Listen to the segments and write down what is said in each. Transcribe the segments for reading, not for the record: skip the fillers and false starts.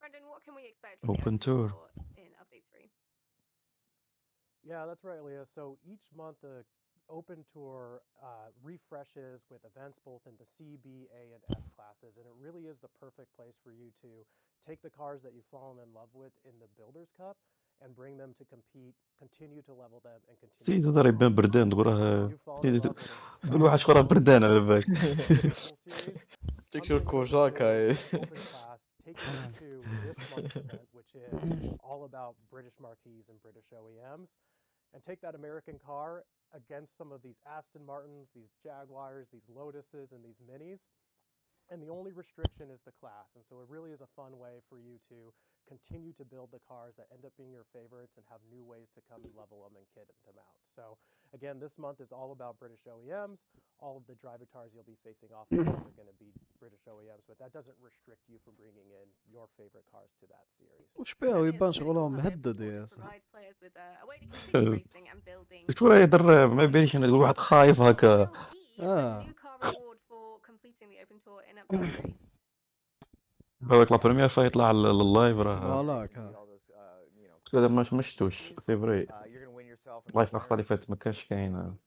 Brendan, what can we expect from the Open Open tour. Tour in Update 3? Yeah, that's right, Leah. So each month the Open Tour refreshes with events both in the C, B, A, and S classes, and it really is the perfect place for you to take the cars that you've fallen in love with in the Builders Cup and bring them to compete, continue to level them, and continue سي to تقدر improve يبان them. بردان So if تقولها you've fallen in love with تقول واحد شخرا Forza بردان على Mothly بالك. or the Virtual Series, come تكسر to the Open كوجاك Tour هاي. Open class, take it into this month's event, which is all about British marquees and British OEMs, and take that American car against some of these Aston Martins, these Jaguars, these Lotuses, and these Minis. And the only restriction is the class. And so it really is a fun way for you to continue to build the cars that end up being your favorites and have new ways to come and level them and kit them out. So again, this month is all about British OEMs. All of the driver cars you'll be facing off against are going to be British OEMs, but that doesn't restrict you from bringing in your favorite cars to that series. وش بيه Certainly, ويبان it's really cool شغلهم how the Open مهدد Tour يا just أخي. provides players with a way to continue racing and building شو راه يدرب ما cars. يبانش ان الواحد خايف What هكا. will be the new car reward for completing the Open Tour in Update 3? هذاك لا بريمير فيطلع اللايف راه مالاك ها. هذا ما شفتوش سي فري. You're going to win yourself a اللايف الأخطاء اللي McLaren فاتت ما كانش كاين.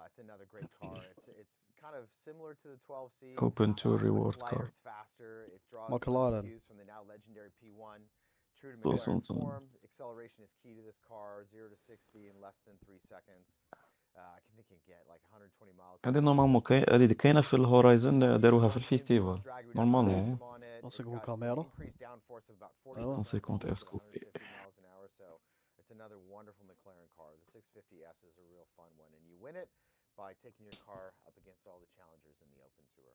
It's another great car. It's kind of similar to the 12C. Open to It's reward lighter, car. it's faster. It draws McLaren. cues from the now legendary P1. True to Awesome. McLaren form, acceleration is key to this car. 0 to 60 in less than 3 seconds. I think it can get like 120 miles. هذه نورمالمون هذه كاينه في الهورايزن داروها في الفيستيفال نورمالمون. نصيغوا كاميرا. أيوة. 150 اس كوبي. So it's another wonderful McLaren car. The 650S is a real fun one, and you win it by taking your car up against all the challengers in the Open Tour.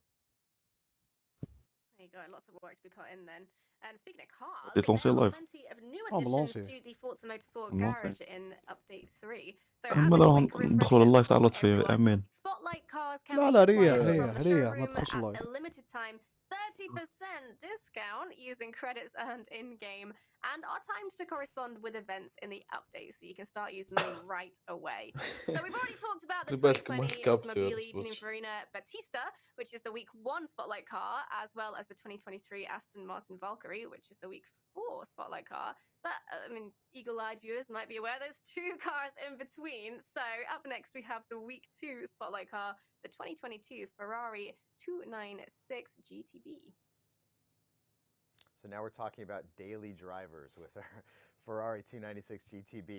There you go, lots of work to be put in then. And speaking of cars, It's lancé there are live. plenty of new Oh, additions lancé. to the Forza Motorsport Lancé. garage in Update 3. So as أما a لو quick ندخلوا refresher اللايف تاع for لطفي everyone, امين. Spotlight cars can لا be لا acquired ريح from ريح the ريح ما showroom تخش at اللايف. a limited time 30% discount using credits earned in-game and are timed to correspond with events in the update, so you can start using them right away. So we've already talked about the بالك ما 2020 كابتشر Automobili سبوتش. Pininfarina Battista, which is the week 1 Spotlight car, as well as the 2023 Aston Martin Valkyrie, which is the week 4 Spotlight car. But, I mean, eagle-eyed viewers might be aware there's 2 cars in between. So up next, we have the week 2 Spotlight car, the 2022 Ferrari 296 GTB. So now we're talking about daily drivers with our Ferrari 296 GTB.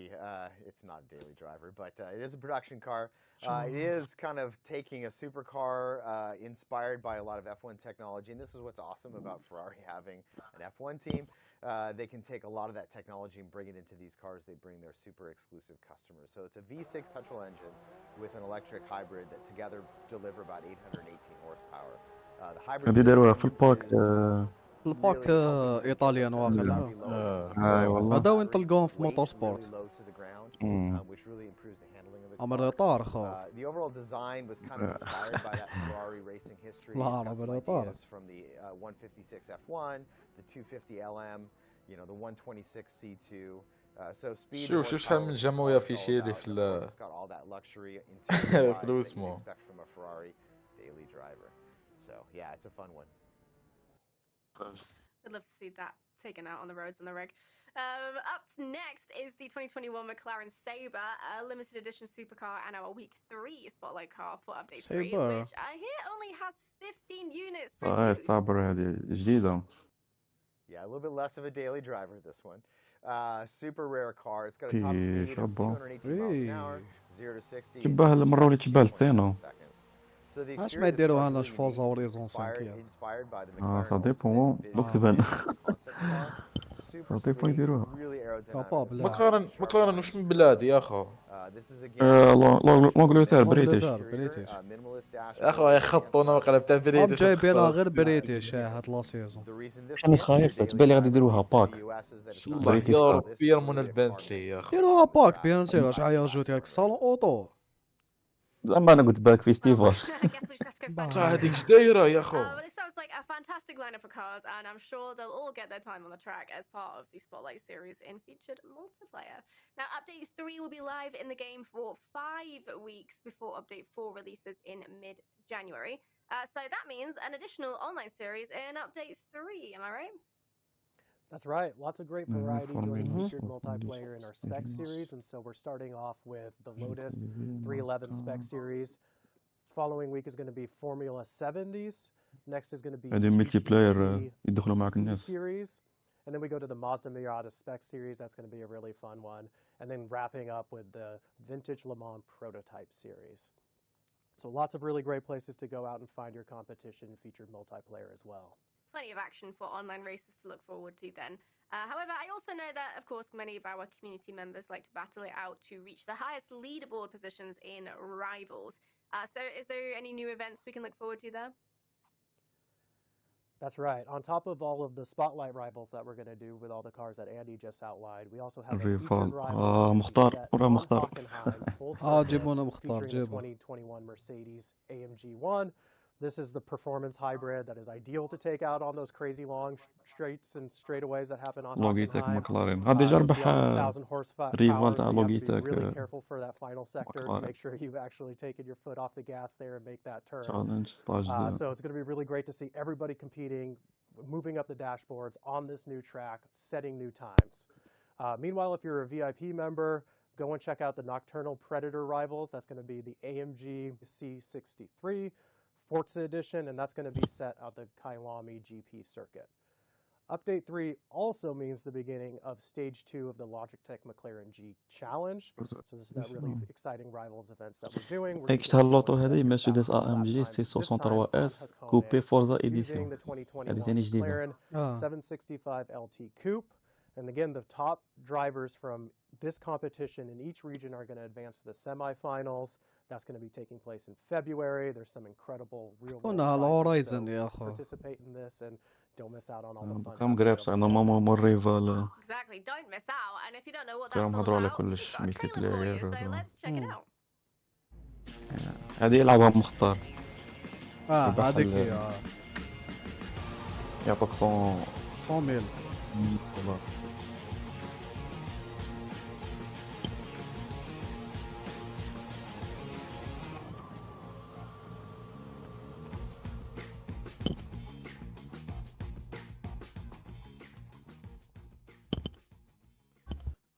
It's not a daily driver, but it is a production car. It is kind of taking a supercar inspired by a lot of F1 technology, and this is what's awesome about Ferrari having an F1 team. They can take a lot of that technology and bring it into these cars. They bring their super exclusive customers. So it's a V6 petrol engine with an electric hybrid that together deliver about 818 horsepower. The hybrid هذه داروها في system الباك. is الباك really helping to إيطاليان keep واخد. the battery low. اي والله. هذا وين تلقاهم في Weight موتور really سبورت. low to the ground, which really improves the handling of the أمر car. إطار خو. The overall design was kind of inspired by that Ferrari racing history. لا Got أمر some إطار. ideas from the 156 F1, the 250 LM, you know, the 126 C2. So speed. شو شحال من جموية في شيدي في ال. It's got all that luxury interior-wise that فلوس you مو. expect from a Ferrari daily driver. So yeah, it's a fun one. I'd love to see that taken out on the roads on the rig. Up next is the 2021 McLaren Sabre, a limited edition supercar and our week 3 Spotlight car for Update 3, Sabre. which I hear only has 15 units اي produced. صابر هذه جديدة. Yeah, a little bit less of a daily driver, this one. Super rare car. It's got a top speed of 218 miles an hour, 0 to 60. تباه المرة اللي تباه الثانو. So the عاش exterior ما of this car يديروها is لنا really فورزا unique. هوريزون 5 Inspired by the اه McLaren ça dépend. Ultimate دوك Vision تبان. concept car. Super Ça dépend sleek, يديروها. really كاباب aerodynamic. لا. مقارن وش من بلادي يا أخو. This is again لونجلتير بريتش. بريتش. minimalist dash. يا أخو يخطونا وقلب تاع هم بريتش. هم جايبينها غير بريتش هاد لا سيزون. أنا خايف تبالي غادي يديروها باك. والله يا ربي يرمون البنتلي يا أخو. ديروها باك بيان سير اش عياجوتي هاك الصالون اوطو. زعما أنا قلت باك فيستيفال. I guess we just have to go back. تا هذيك اش دايرة يا أخو. But it sounds like a fantastic lineup of cars, and I'm sure they'll all get their time on the track as part of the Spotlight series in featured multiplayer. Now, Update 3 will be live in the game for 5 weeks before Update 4 releases in mid-January. So that means an additional online series in Update 3, am I right? That's right. Lots of great variety for joining me, featured for multiplayer in our spec series. And so we're starting off with the Lotus 311 spec series. Following week is going to be Formula 70s. Next is going to be هذه ملتي بلاير GTP يدخلوا معك C الناس. series. And then we go to the Mazda Miata spec series. That's going to be a really fun one. And then wrapping up with the Vintage Le Mans prototype series. So lots of really great places to go out and find your competition featured multiplayer as well. Plenty of action for online races to look forward to then. However, I also know that, of course, many of our community members like to battle it out to reach the highest leaderboard positions in Rivals. So is there any new events we can look forward to there? That's right. On top of all of the spotlight rivals that we're going to do with all the cars that Andy just outlined, we also have a featured rival that's مختار set مرة on مختار. Hockenheim, full circuit, جيبونا مختار featuring the جيبو 2021 Mercedes AMG 1. This is the performance hybrid that is ideal to take out on those crazy long straights and straightaways that happen on لوغيتك Hockenheim. مكلارين هذا It goes ربح beyond 1,000 horsepower, ريفال so تاع you have to be لوغيتك really careful for that final sector to McLaren. make sure you've actually taken your foot off the gas there and make that turn. تشالنج ستاج So it's going to be really great to see everybody competing, moving up the dashboards on this new track, setting new times. Meanwhile, if you're a VIP member, go and check out the Nocturnal Predator Rivals. That's going to be the AMG C63 Forza Edition, and that's going to be set at the Kailami GP circuit. Update 3 also means the beginning of Stage 2 of the Logitech McLaren G Challenge. So this is that really exciting Rivals events that we're doing. We're هيك اللوطو هذه مرسيدس AMG سي 63 اس كوبي فورزا using إديسيون the هذه 2021 ثاني جديدة. McLaren 765 LT Coupe. And again, the top drivers from this competition in each region are going to advance to the semifinals. That's going to be taking place in February. There's some incredible real world كنا على prizes, هورايزن so يا أخو. participate in this and don't miss out on all the fun. كم قريب صار نورمالمون مور ريفال. Exactly, don't miss out. And if you don't know what that's كلام all هضروا على about, we've كلش got a ملتي trailer for you, بلاير. so let's check it out. هذه يلعبها مختار. هذيك هي يعطوك 100,000 $100.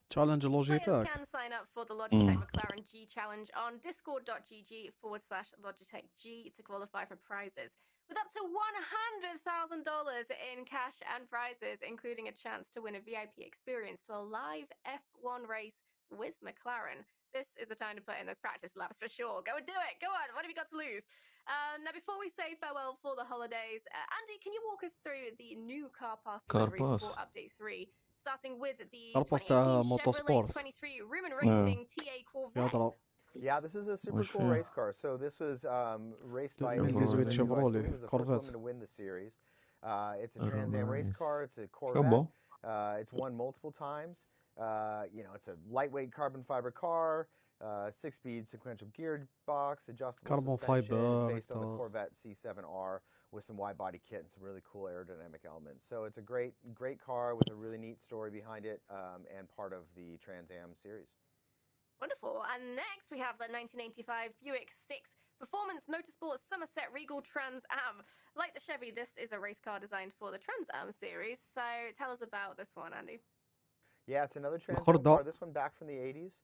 تشالنج Players لوجيتك can sign up for the Logitech McLaren G Challenge on discord.gg/Logitech G to qualify for prizes. With up to $100,000 in cash and prizes, including a chance to win a VIP experience to a live F1 race with McLaren. This is the time to put in those practice laps for sure. Go and do it. Go on. What have you got to lose? Now, before we say farewell for the holidays, Andy, can you walk us through the new Car Pass deliveries for Update 3? Starting with the 2018 Chevrolet 23 Rumen Racing TA Corvette. Yeah, this is a super cool race car. So this was raced by a woman, Chevrolet, who I believe was the first Corvette. woman to win the series. It's a Trans Am race car. It's a Corvette. It's won multiple times. It's a lightweight carbon fiber car, 6-speed sequential gearbox, adjustable Carbon suspension fiber, based on the Corvette C7R with some wide body kit and some really cool aerodynamic elements. So it's a great car with a really neat story behind it, and part of the Trans Am series. Wonderful. And next we have the 1985 Buick 6 Performance Motorsport Somerset Regal Trans Am. Like the Chevy, this is a race car designed for the Trans Am series. So tell us about this one, Andy. Yeah, it's another Trans Am car. This one back from the 80s.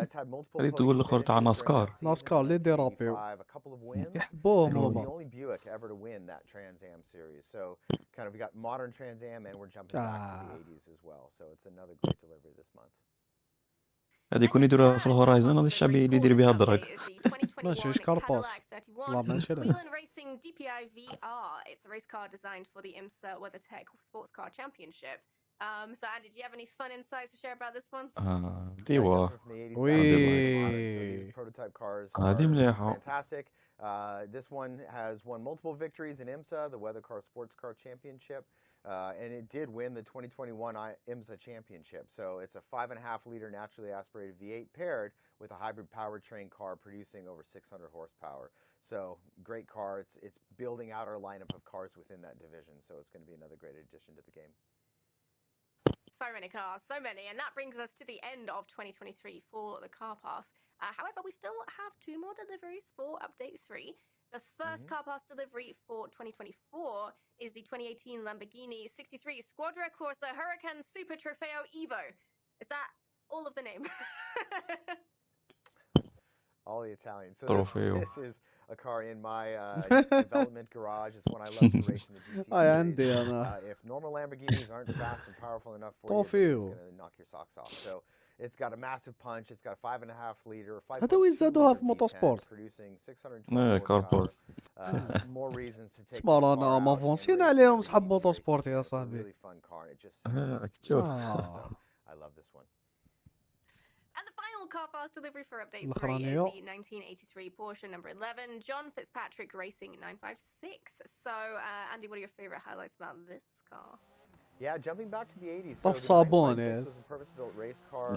It's had multiple تقول الخر تاع ناسكار. ناسكار اللي ديرابيو. a couple of wins. يحبوهم It was the هما. only Buick ever to win that Trans Am series. So kind of we got modern Trans Am and we're jumping back to the 80s as well. So it's another great delivery this month. هذه يكون يديروها في الهورايزن هذا الشعبي اللي يدير بها الدرك. ماشي ايش كارباس لا ما نشري. Wheel and Racing DPI VR. It's a race car designed for the IMSA WeatherTech Sports Car Championship. So Andy, do you have any fun insights to share about this one? ديوا. These prototype cars are fantastic. This one has won multiple victories in IMSA, the Weather Car Sports Car Championship. And it did win the 2021 IMSA Championship. So it's a 5.5-liter naturally aspirated V8 paired with a hybrid powertrain car producing over 600 horsepower. So great car. It's building out our lineup of cars within that division. So it's going to be another great addition to the game. So many cars, so many. And that brings us to the end of 2023 for the Car Pass. However, we still have 2 more deliveries for Update 3. The first car pass delivery for 2024 is the 2018 Lamborghini 63 Squadra Corsa Huracan Super Trofeo Evo. Is that all of the name? All the Italian. So Trofeo. this is a car in my development garage. It's one I love to race in the GT هاي series. عندي أنا. If normal Lamborghinis aren't fast and powerful enough for you, طوفيو. it's going to knock your socks off. So it's got a massive punch. It's got a 5.5 liter, هذا وين زادوها في موتوسبورت. producing 620 ايه كار horsepower. باس. More reasons to take اسمع this car أنا out ما and فونسين race عليهم it. صحاب It's موتوسبورت يا a صاحبي. really fun car. It just شوف. I love this one. And the final car fast delivery for update 3 is الأخرانية. the 1983 Porsche number 11 John Fitzpatrick Racing 956. So, Andy, what are your favorite highlights about this car? Yeah, jumping back to the 80s. طف the صابون 956 يا. was a purpose-built race car.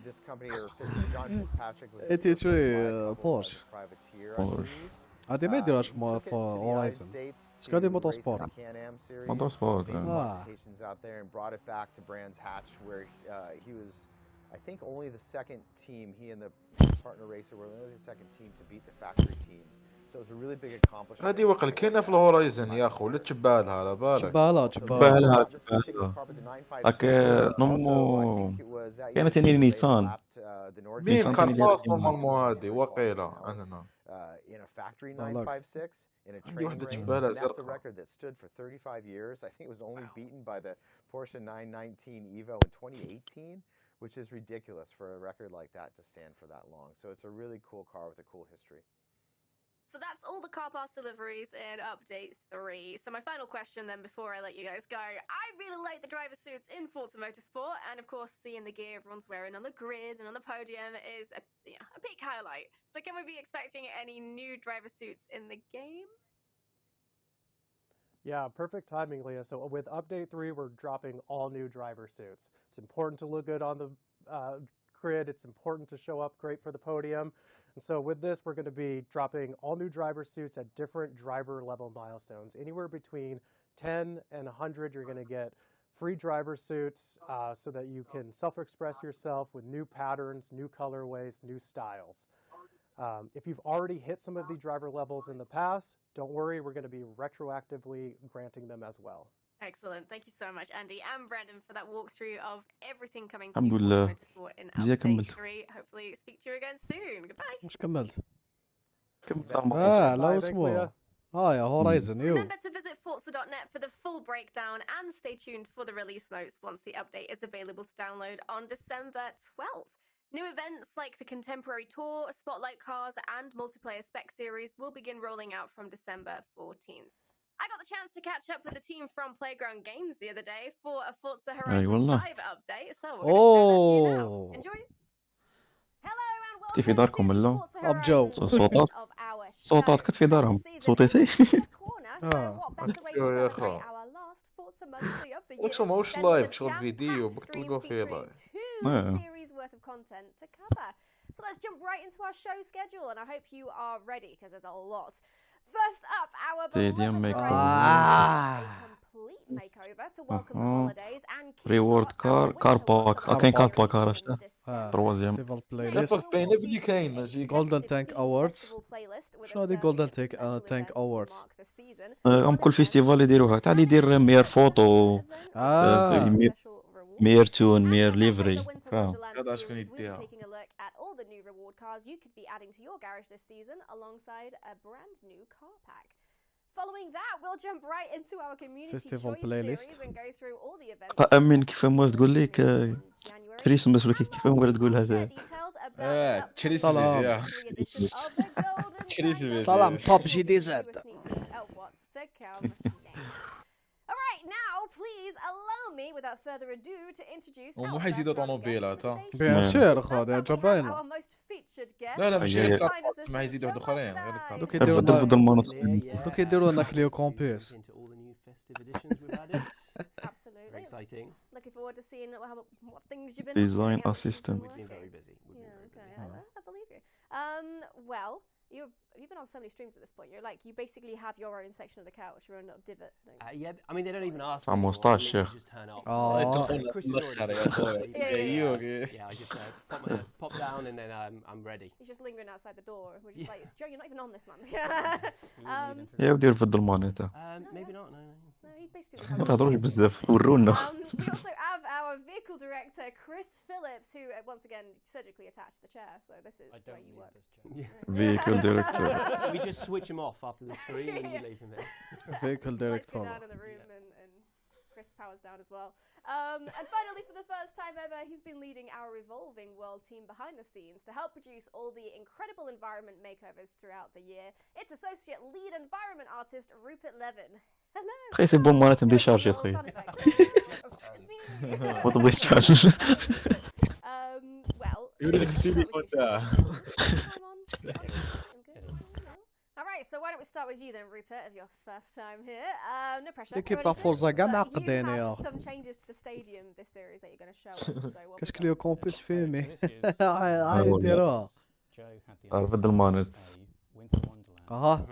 This company, or John Fitzpatrick, was the first 83 modified Porsche. privateer, I Porsche. believe. هذه ما يديرهاش He في took it to the United هورايزن. States بس قاعد to موتور race in سبورت. the Can-Am series, موتوسبورت. made some Ah. modifications out there and brought it back to Brands Hatch, where he was, I think, only the second team. He and his partner racer were only the second team to beat the factory teams. So it was a really big accomplishment. Ah, هذه وقل كاينه في الهورايزن يا اخو لا تجبالها على بالك. جبالة Also, جبالة. this particular car with the 956, هاك also, I نورمالمون think it was that year كانت that تاني they نيسان. lapped, the Nordic مين نيسان كان تاني ديال باص الإيمان. نورمالمون هذه وقيله انا in a factory Oh, look. 956 in a عندي training واحدة race. جبالة And that's a زرقاء. record that stood for 35 years. I think it was only beaten by the Porsche 919 Evo in 2018, which is ridiculous for a record like that to stand for that long. So it's a really cool car with a cool history. So that's all the car pass deliveries in update 3. So my final question then before I let you guys go. I really like the driver suits in Forza Motorsport, and of course seeing the gear everyone's wearing on the grid and on the podium is a big highlight. So can we be expecting any new driver suits in the game? Yeah, perfect timing, Leah. So with update 3, we're dropping all new driver suits. It's important to look good on the grid. It's important to show up great for the podium. And so with this, we're going to be dropping all new driver suits at different driver level milestones. Anywhere between 10 and 100, you're going to get free driver suits so that you can self-express yourself with new patterns, new colorways, new styles. If you've already hit some of the driver levels in the past, don't worry, we're going to be retroactively granting them as well. Excellent. Thank you so much, Andy and Brandon, for that walkthrough of everything coming to الحمد Forza لله. Motorsport in زي update كملت. 3. Hopefully speak to you again soon. Goodbye. مش كملت. كملت على الموتوسبورت. لا Bye, thanks, اسمه. Leah. يا هورايزن يو. Remember to visit Forza.net for the full breakdown and stay tuned for the release notes once the update is available to download on December 12th. New events like the Contemporary Tour, Spotlight Cars, and Multiplayer Spec Series will begin rolling out from December 14th. I got the chance to catch up with the team from Playground Games the other day for a Forza Horizon والله. 5 update, so we're going to share that to you now. Oh. Enjoy! Hello and كنتي في welcome to داركم the ولا؟ Forza أب جو. Horizon صوتات of our صوتات show. كنت في دارهم Festive season صوتيتي. is around the corner, so what better way to أيوة يا celebrate أخو. our last Forza Monthly of the year وشو ماهوش than لايف with a شغل فيديو jam-packed بك stream تلقوا فيه featuring لايف 2 series worth of content to cover. So let's jump right into our show schedule, and I hope you are ready because there's a lot. First up, our Stadium beloved makeover. Horizon a complete makeover to welcome the holidays and Reward kickstart our car winter park. wonderland كاين كار series بارك in عرفتها. December. تروازيام. فيستيفال بلاي Next, ليست. كابك باين we'll بلي feature كاين the جي Golden festive Tank Peak Awards. Festival playlist with شنو a هذه surfeit Golden of special Tank events to Awards؟ mark the season. هم كل One فيستيفال event يديروها features a تعال يدير tennis مير super فوتو event with آه. special rewards. مير تون And مير to wrap up the ليفري Winter فاهم. Wonderland هذا اش كان series, we'll be يديها taking a look at all the new reward cars you could be adding to your garage this season alongside a brand new car pack. Following that, we'll jump right into our community Festival choice playlist. series and go through all the events أأمن كيف ما تقول لك in January. كريسماس ولا And كيف ما lastly, تقولها we'll share زين. details about the upcoming تشريسميز سلام. يا monthly edition of the Golden Tank تشريسميز. سلام Awards. توب We'll جي give دي you a زد. sneak peek of what's to come next. All right, now please allow me, without further ado, to introduce our ومو first حيزيدوا round of guests طوموبيلات for ها. today's بيان show. سير First اخو هذا up, we have جباينه. our most featured guest. لا مش أي- غير أي- كار Design بارتس، ما يزيدوا واحد اخرين غير assistant الكار. دوك Joe يديروا بدل لنا بدل ما دوك يديروا لنا كليو كومبيس. Absolutely. Very exciting. Looking forward to seeing what things you've been Design up to and if you've assistant. been We've been working. very busy. We've been Yeah, very okay, busy. I believe you. Well, You've been on so many streams at this point. You basically have your own section of the couch, your own little divot. Yeah, I mean they don't even ask. صار me, 15 they شيخ. just turn up. اه تدخل Chris is الاخر already يا اخوي Yeah. Yeah, I just pop down and then I'm ready. He's just lingering outside the door. We're just Yeah. like, Joe, you're not even on this month. يا ودير في الضمان انت. Maybe not. No. No, he basically ما has تهضروش بزاف ورونا. We also have our vehicle director, Chris Phillips, who once again surgically attached the chair. So this is where you work. Vehicle director. We just switch him off after the stream and you leave him there. vehicle Lights go director. down in the room and Chris powers down as well. And finally, for the first time ever, he's been leading our revolving world team behind the scenes to help produce all the incredible environment makeovers throughout the year. It's associate lead environment artist Rupert Levin. Hello. خي سي بون مالتهم ديشارج يا اخي. ما تبغيش تشارج. Well. يقول لك في التليفون تاعه. All right, so why don't we start with you then, Rupert, of your first time here. No pressure. l'équipe or تاع anything, فورزا كاع but معقدين you يا have some changes to the stadium this series that you're going to show us. So what كاش we got? كليو كومبوس فيمي آه، هاي والله. نديروها عارف الضمانات. اها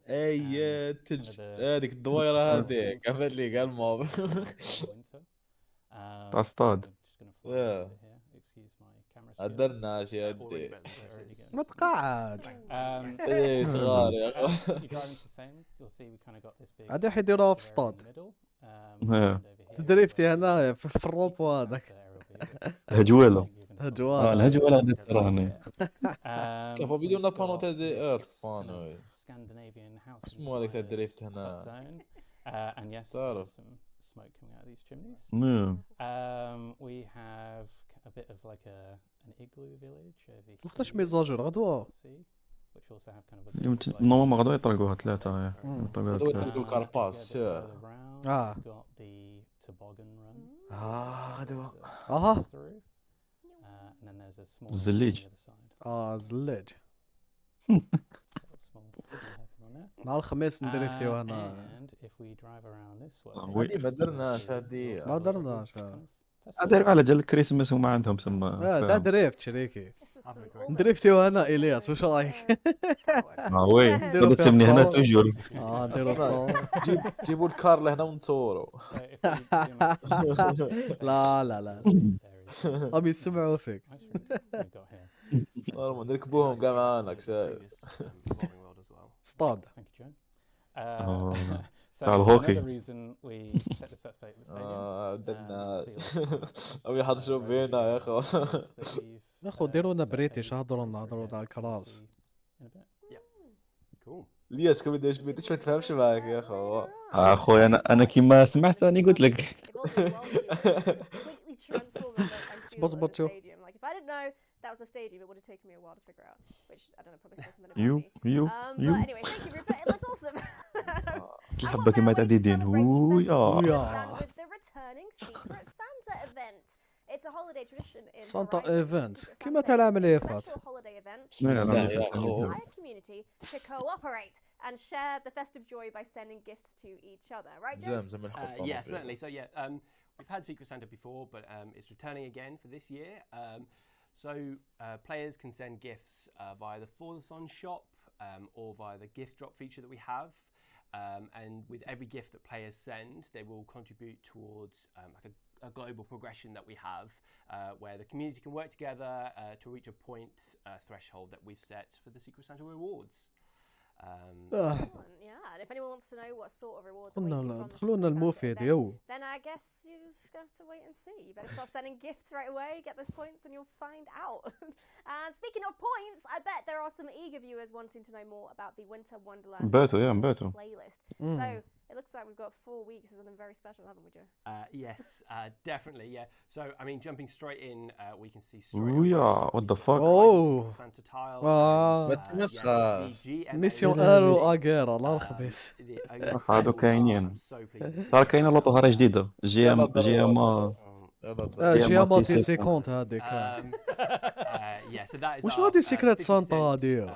اي تج هذيك الدويره هذيك عملت لي قال موب. تاع اصطاد. عدلنا يا ودي. ما تقعد اي صغار يا اخو. عاد راح يديروها في الصطاد إيه. تدريفتي هنا في الروبو هذاك هجوله. هجوان الهجوله هذه تراهني. كيف بدون بانو تاع دي ايرث بانو. اسمه هذاك تاع الدريفت هنا. تعرف. وقتاش ميزاجور غدوه نورمالمون غادي يطلقوها ثلاثه. هذا يطلقوا الكارباس. اه غدوه. اها الزليج. زلاج نهار الخميس ندريفتيو هنا هذه ما درناش هذه. ما درناش داير على جال الكريسماس وما عندهم تما. دا دريفت شريكي This was some ندريفتيو هنا الياس واش رايك وي تقدر تسمني هنا توجور. نديرو تصور جيبوا الكار لهنا ونصوروا. لا لا لا هم يسمعوا فيك نركبوهم كاع معانا شايف. اصطاد تاع الهوكي. درناش. او يحرشوا بينا يا اخو. يا اخو ديروا لنا بريتيش هضروا تاع الكراس الياس كم بداش بيتش ما تفهمش معاك يا اخو. اخويا انا كيما سمعت راني قلت لك. بصبط شو Like if I didn't know that was the stadium, it would have taken me a while to figure out. Which I don't know, probably says something about me. يو But anyway, thank you, Rupert. It looks awesome. الحبه كيما تعديدين. ويا. With the returning Secret Santa event. It's a holiday tradition in Santa Horizon. event. Secret كيما Santa تاع العام اللي is a فات. special holiday event لا لا لا يا اخو. entire community to cooperate and share the festive joy by sending gifts to each other, right, Joe? زمزم الحب. Yeah, certainly. So we've had Secret Santa before, but it's returning again for this year. So players can send gifts via the Forza shop or via the gift drop feature that we have. And with every gift that players send, they will contribute towards like a global progression that we have, where the community can work together to reach a point threshold that we've set for the Secret Santa rewards. Yeah, and if anyone wants to know what sort of rewards are قلنا waiting لا from the دخلونا Secret Santa المفيد event, يو then I guess you're just gonna have to wait and see. You better start sending gifts right away, get those points, and you'll find out. And speaking of points, I bet there are some eager viewers wanting to know more about the Winter Wonderland مباتوا Festival مباتوا. playlist. So it looks like we've got 4 weeks of something very special, haven't we, Joe? Yes, definitely. Yeah. So I mean, jumping straight in, we can see straight ويا what the fuck. اوه Santa tile. بتمسخر. ميسيون ارو اغيرا الله الخبيث هادو كاينين. صار كاينه لطهره جديده. جيام جياما تي سيكونت هذيك وش هادي سيكريت سانتا هادي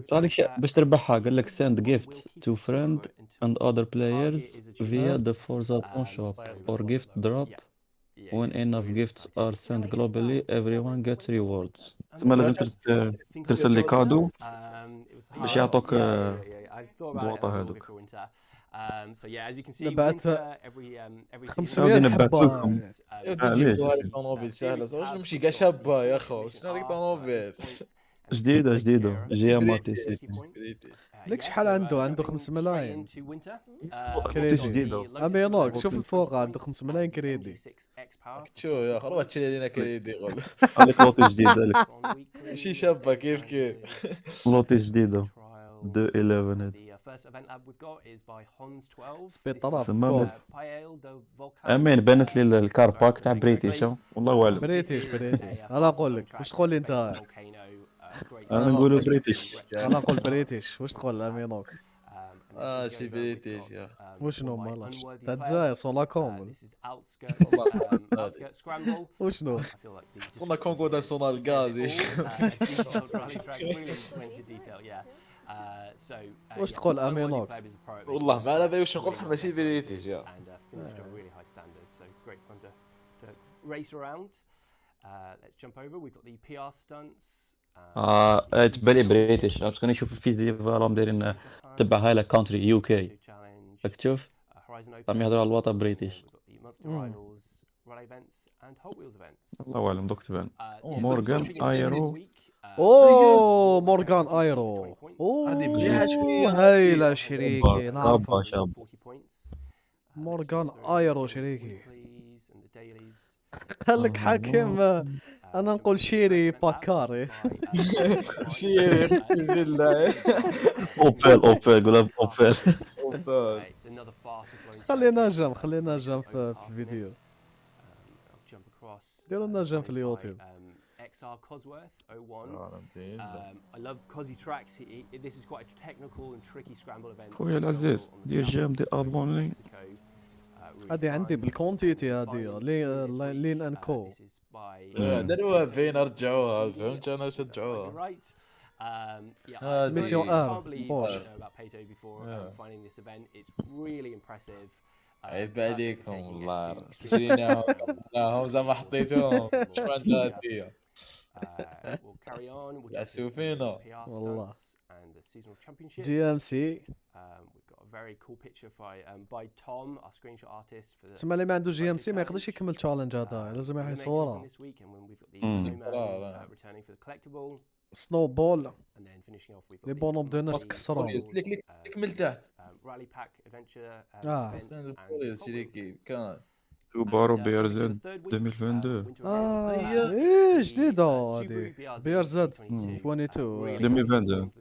صار لك شيء باش تربحها قال لك send gift to friend and other players via the Forza shop or gift drop. When enough gifts are sent globally, everyone gets rewards. تسمى لازم ترسل لي كادو باش يعطوك البواطة هذوك. So yeah, as you can see, نبعت every 500 نبعث حبة. لكم. تجيبوها لك طوموبيل سهله واش نمشي كاع شابه يا خو شنو هذيك طوموبيل جديدة جي ام ار تي سي. لك شحال عنده 5 ملايين كريدي جديدة. امينوك شوف الفوق عنده 5 ملايين كريدي. شو يا خو روح تشري لنا كريدي قول هذيك لوطي جديدة لك. ماشي شابه كيف لوطي جديدة 211 هذه. سبيد طرف تمام. امين بانت لي الكار باك تاع بريتيش والله اعلم. بريتيش انا اقول لك واش تقول لي انت؟ انا نقولوا بريتيش. انا نقول بريتيش واش تقول امينوك؟ شي بريتيش يا وشنو مالك تاع الجزائر سون لا كومون وشنو قلنا كونغو ناسيونال غاز واش تقول امينوك؟ والله ما على بالي واش نقول بصح ماشي بريتيش يا race around. Let's jump over. We've got the PR stunts. تبالي بريتيش. كنت نشوف الفيديو راهم دايرين تبعها لك كونتري يو كي. راك تشوف راهم يهضروا على الوطن بريتيش. الله اعلم دوك تبان. مورغان ايرو. اوه مورغان ايرو. هذه مليحه شويه هايله شريكي نعرفها. شاب مورغان ايرو شريكي. قال لك حاكم انا نقول شيري باكاري. شيري بالله اوبل قول اوبل. خلينا نجم في الفيديو. ديروا نجم في اليوتيوب. XR Cosworth 01. I love Cosy tracks. This is quite a technical and tricky scramble event. خويا العزيز دير جيم دي اضموني. هذه عندي بالكونتيتي هذه لين انكو. دروها فين رجعوها فهمت انا شجعوها. ميسيون ار بوش. عيب عليكم والله تشريناهم هم زعما حطيتوهم شحال غاديه يعسوا فينا والله. جي ام سي تسمى اللي ما عنده جي ام سي ما يقدرش يكمل تشالنج هذا لازم يروح يصورها. سنو بول لي بونوم دو ناس كسرهم. ليك كمل تحت شريكي كان سوبارو بي ار زد 2022. ايه جديدة هذه بي ار زد 22 2022.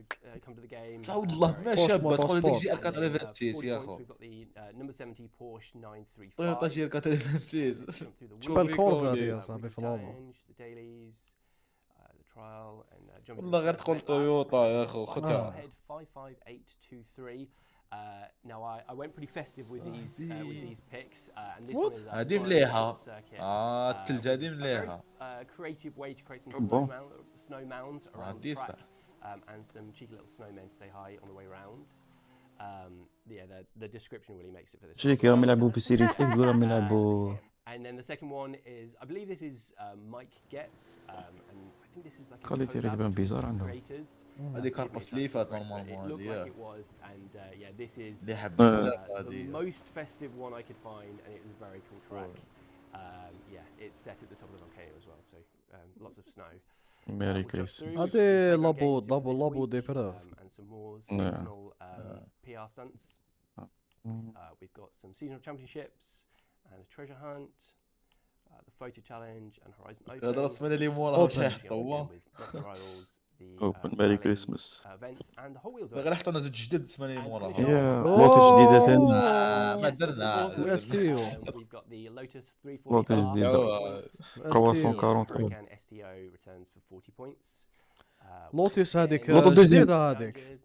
تعود الله ما شابه تقول ديك جي ار 426 يا اخو طيب جي ار 426 شوف الكورف هذه يا صاحبي في لوفا. والله غير تقول تويوتا يا اخو خدها. Now I went pretty festive with these picks and this What? one is هذه مليحة. الثلج هذه مليحة. Creative way to create some snow mounds around the track and some cheeky little snowmen to say hi on the way round. Yeah, the description really makes it for this. شريكي راهم يلعبوا في سيريس اكس ولا راهم يلعبوا. And then the second one is, I believe this is Mike Getz, and I think this is like a كواليتي راه بيزار عندهم. هذه كارباس لي فات نورمالمون هذه. Yeah, this is اللي حب بزاف the هذه. most festive one I could find, and it was a very cool track. Yeah, it's set at the top of the volcano as well, so lots of snow. ميري كريس. هذه لابو دي بروف. And some more seasonal PR stunts. We've got some seasonal championships. And a treasure hunt, the photo challenge, and Horizon Open. هذا رسم لي موراها شاحط هو. اوبن ميري كريسماس. غير حطوا زوج جدد 8 موراها. يا لوطي جديدة ثاني. ما درنا. استيو. لوطي جديدة. 340. لوتيس هذيك جديدة هذيك.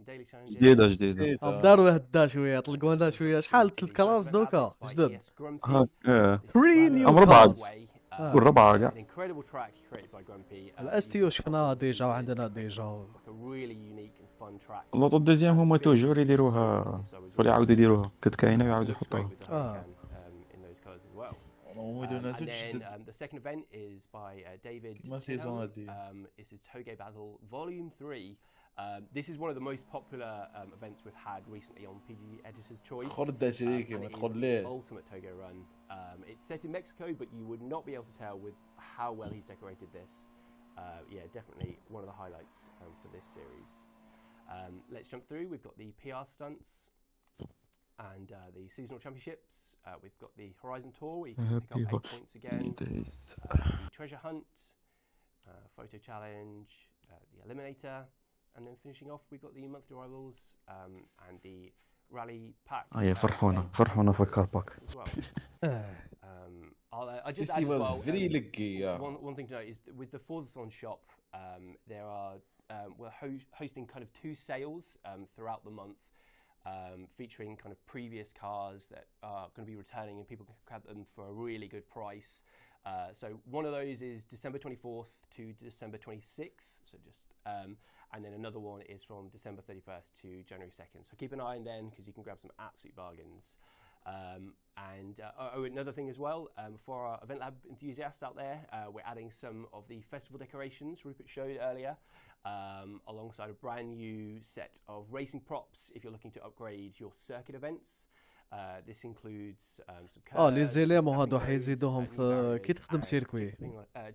جديدة. داروا هدا شوية طلقوا لنا شوية شحال 3 كراس دوكا جدد. هاك 3 نيو ربعة. كراس. والربعة كاع. الاستيو شفناها ديجا وعندنا ديجا. اللوطو الدوزيام هما توجور يديروها ولا يعاودوا يديروها كانت كاينة ويعاودوا يحطوها. ومدونات And then تجدد the second event is by David. كما سيزون هادي. This is Toge Battle Volume 3. This is one of the most popular events we've had recently on PG Editor's Choice. خرد شريكي ما تقول ليه. Ultimate Toge run. It's set in Mexico, but you would not be able to tell with how well he's decorated this. Yeah, definitely one of the highlights for this series. Let's jump through. We've got the PR stunts and the seasonal championships. We've got the Horizon Tour where you can pick up 8 points again. The treasure hunt, photo challenge, the eliminator, and then finishing off we've got the monthly rivals and the rally pack. فرحونا في الكارباك. I just add as well, very lucky. one thing to note is that with the Forzathon shop, there are we're hosting kind of 2 sales throughout the month, featuring kind of previous cars that are going to be returning, and people can grab them for a really good price. So one of those is December 24th to December 26th. So just and then another one is from December 31st to January 2nd. So keep an eye on them because you can grab some absolute bargains. Another thing as well, for our Event Lab enthusiasts out there, we're adding some of the festival decorations Rupert showed earlier, alongside a brand new set of racing props if you're looking to upgrade your circuit events. This includes some curves, لي زيليمون snapping هادو roads, حيزيدوهم new في كي barriers, تخدم سيركوي.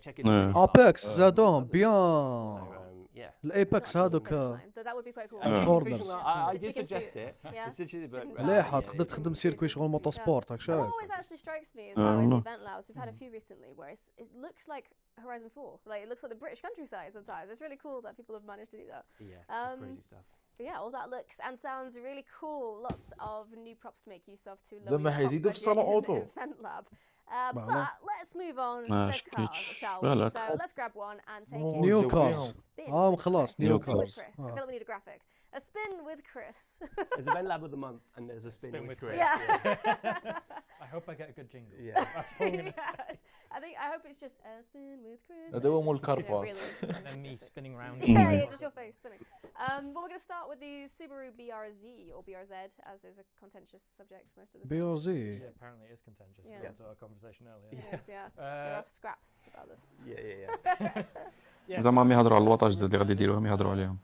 check in the ابيكس زادوهم So, بيان. yeah. الايبكس هذوك So that would be quite cool. corners. I The did chicken suggest suit. it. Yeah. I suggested it, but مليحة تقدر تخدم سيركوي شغل موتو سبورت هاك What شايف. always actually strikes me is how in the event labs we've had a few recently where it looks like Horizon 4. Like it looks like the British countryside sometimes. It's really cool that people have managed to do that. yeah, crazy stuff. But yeah, all that looks and sounds really cool. Lots of new props to make use of to زعما حيزيدوا في صالون أوتو. event lab. Well, But let's move on to cars, shall we? Well, So let's grab one and take Oh, it. نيو New كارز. Spin اه with خلاص Chris. نيو A spin with كارز. Chris. I feel like we need a graphic. A spin with Chris. There's Event Lab of the month and there's a spin with Chris. Yeah. I hope I get a good jingle. Yeah. That's all I'm gonna say. Yes. I hope it's just a spin with Chris. هذا هو مول It's just, الكرباس. really- And then me spinning around. yeah, just your face spinning. But we're going to start with the Subaru BRZ or BRZ, as is a contentious subject most of the time. بي ار Yeah, زي. apparently it is contentious. Yeah. According to our conversation earlier. It is, yeah. There are scraps about this. Yeah. زعما عم يهضروا على الوطاج اللي غادي يديروهم يهضروا عليهم.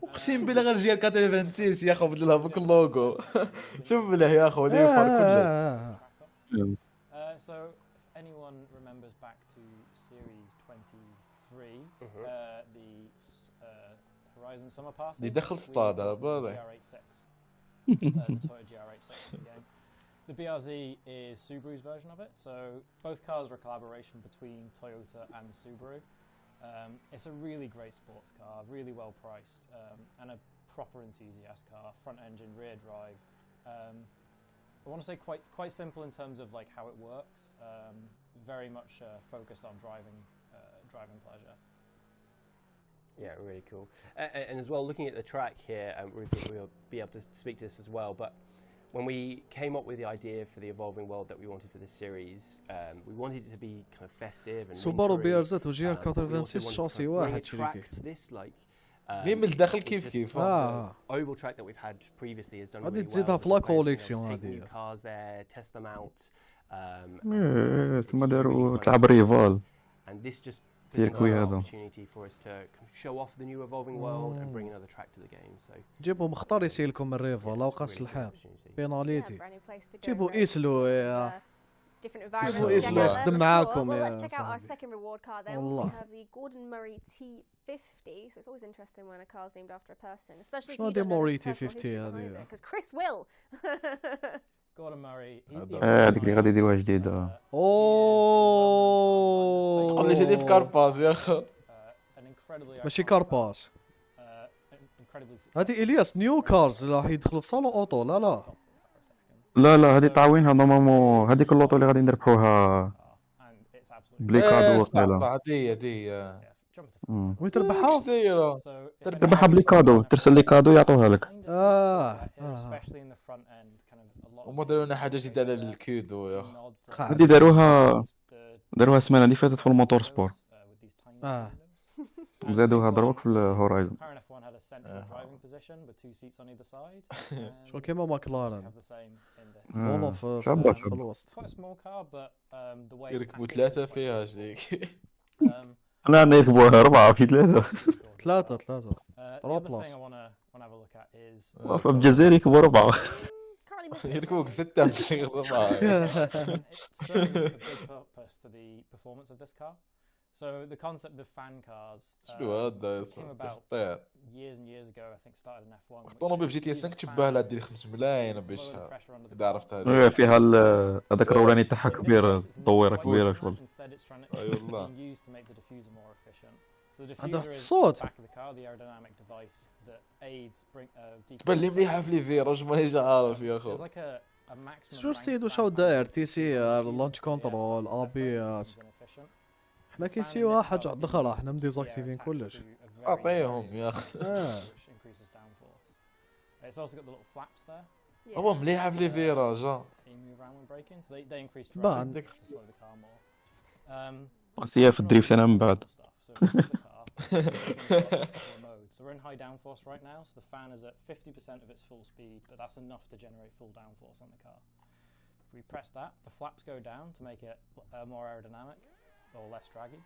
اقسم بالله غير جي 426 يا اخو بدل لها بك اللوغو. شوف بالله يا اخو ليه فرق كله. So, if anyone remembers back to Series 23, the Horizon Summer Party, اللي دخل اصطاد على بالي. the Toyota GR86 in the game. The BRZ is Subaru's version of it, so both cars are a collaboration between Toyota and Subaru. It's a really great sports car, really well priced, and a proper enthusiast car, front engine, rear drive. I want to say quite simple in terms of like how it works. Very much focused on driving pleasure. Yeah, really cool. And as well, looking at the track here, Rupert will be able to speak to this as well, but when we came up with the idea for the evolving world that we wanted for this series, we wanted it to be kind of festive and سوبارو بي ار wintry, زد وجي ار but we also 86 wanted to شاصي bring a واحد track شريكي. to this, like, مين من الداخل it's كيف just كيف. اه oval track that we've had previously has done غادي really well. تزيدها with في لا the players being able to كوليكسيون take new هذه. cars there, test them out. ثم It's داروا really fun تلعب ريفال. and this just سيركوي an هذا. opportunity for us to show off the new evolving world and bring another track to the game. So جيبوا مختار يسيلكم الريفا لا وقاس really cool الحال. opportunity. Yeah, بيناليتي. brand new place to go. جيبوا race, إيسلو يا. different كيفو environments. to check إيسلو out there. يخدم But معاكم well, يا let's check out our صاحبي. second reward card then. We الله. have the Gordon Murray T50. So it's always interesting when a car's named after a person, especially if شنو you هادي don't know the موري personal T50 history behind هذه؟ it, because Chris will. Gordon Murray. هذيك اللي غادي يديروها جديدة. اوه. تقول لي جديد في كارباس يا اخو. ماشي كارباس. incredibly هذه الياس نيو كارز راح يدخلوا في صالون اوتو لا لا. لا هذه تعاونها نورمالمون هذيك اللوطو اللي غادي نربحوها بلي كادو وقيلا. هادي وين تربحها؟ واش دايره؟ تربحها بلي كادو ترسل لي كادو يعطوها لك. هما داروا لنا حاجه جديده على الكيدو يا اخو. هذه داروها السمانة اللي فاتت في الموتور سبور. وزادوها دروك في الهورايزون. a central driving position with 2 seats on either side. شو كيما ماكلارن have the same in this. والله في الوسط. Quite a small car, but the way يركبوا 3 فيها شيك. لا يركبوها 4 في 3. 3 The other thing I want to have a look at is في الجزائر يركبوا 4. يركبوك 6 مش 4. it serves a big purpose to the performance of this car. So the concept of fan cars شنو هذا came about طير. years and years ago. I think started in F1. الطوموبيل في جي تي 5 تشبه لها دير 5 ملايين باش اذا عرفتها. فيها هذاك الرولاني تاعها كبير طويره كبيره شغل. Instead it's trying to أي والله. being used to make the diffuser more efficient. So the عندها diffuser is الصوت. the back of the car, the aerodynamic device that aids تبان لي مليحه في لي فيراج مانيش عارف يا There's اخو. like a maximum شو rank سيد fan وشو fan داير speed. تي سي لانش كنترول ار بي اس احنا كي سي واحد دخل احنا مديزاكتيفين كلش اعطيهم يا اخي. It's also got the little flaps there. هو مليحه في لي فيراج. You move around when braking, so they increase بان. traction to slow the car more. هي في الدريفت انا من بعد. So we're in high downforce right now, so the fan is at 50% of its full speed, but that's enough to generate full downforce on the car. If we press that, the flaps go down to make it more aerodynamic or less draggy.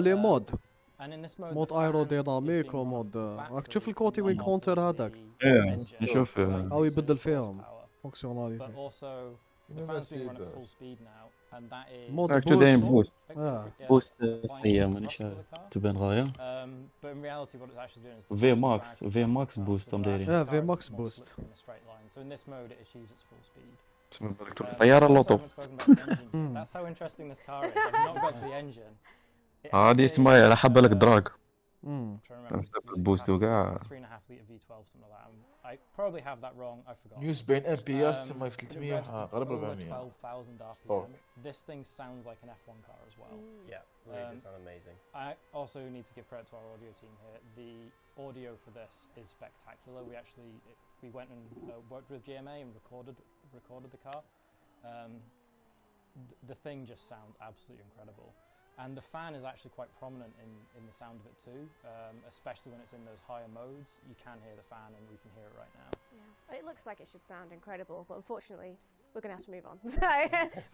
لي مود And in this mode, مود the fan ايروديناميك is being ومود brought back راك to تشوف the الكوتي وين normal كونتر of هذاك ايه engine. نشوف او يبدل Increases فيهم horsepower. فونكسيوناليتي But also the fan's being run at full speed now, and that is مود راك دايم بوست بوست بوست هي مانيش thrust to the car. تبان غايه. But in reality, what it's actually doing is في ماكس في ماكس بوست هم دايرين. في ماكس بوست. in a straight line. So in this mode, it achieves its full speed. تسمى بالك طياره Also, اللوطو. I haven't spoken about the engine. That's how interesting this car is. I've not got to the engine. It هذه has a- اسمها على حبه لك دراج. I'm trying to remember the boost capacity. وكاع. It's like 3.5 litre V12, something like that. I probably have that wrong. I forgot. نيوز بين ام بي ار Um, تسمى في it 300 revs to قرب over 400. 12,000 Stock. RPM. This thing sounds like an F1 car as well. Yeah, really does sound amazing. I also need to give credit to our audio team here. The audio for this is spectacular. We went and worked with GMA and recorded the car. The thing just sounds absolutely incredible. And the fan is actually quite prominent in the sound of it too, especially when it's in those higher modes. You can hear the fan, and we can hear it right now. Yeah. It looks like it should sound incredible, but unfortunately, we're going to have to move on. So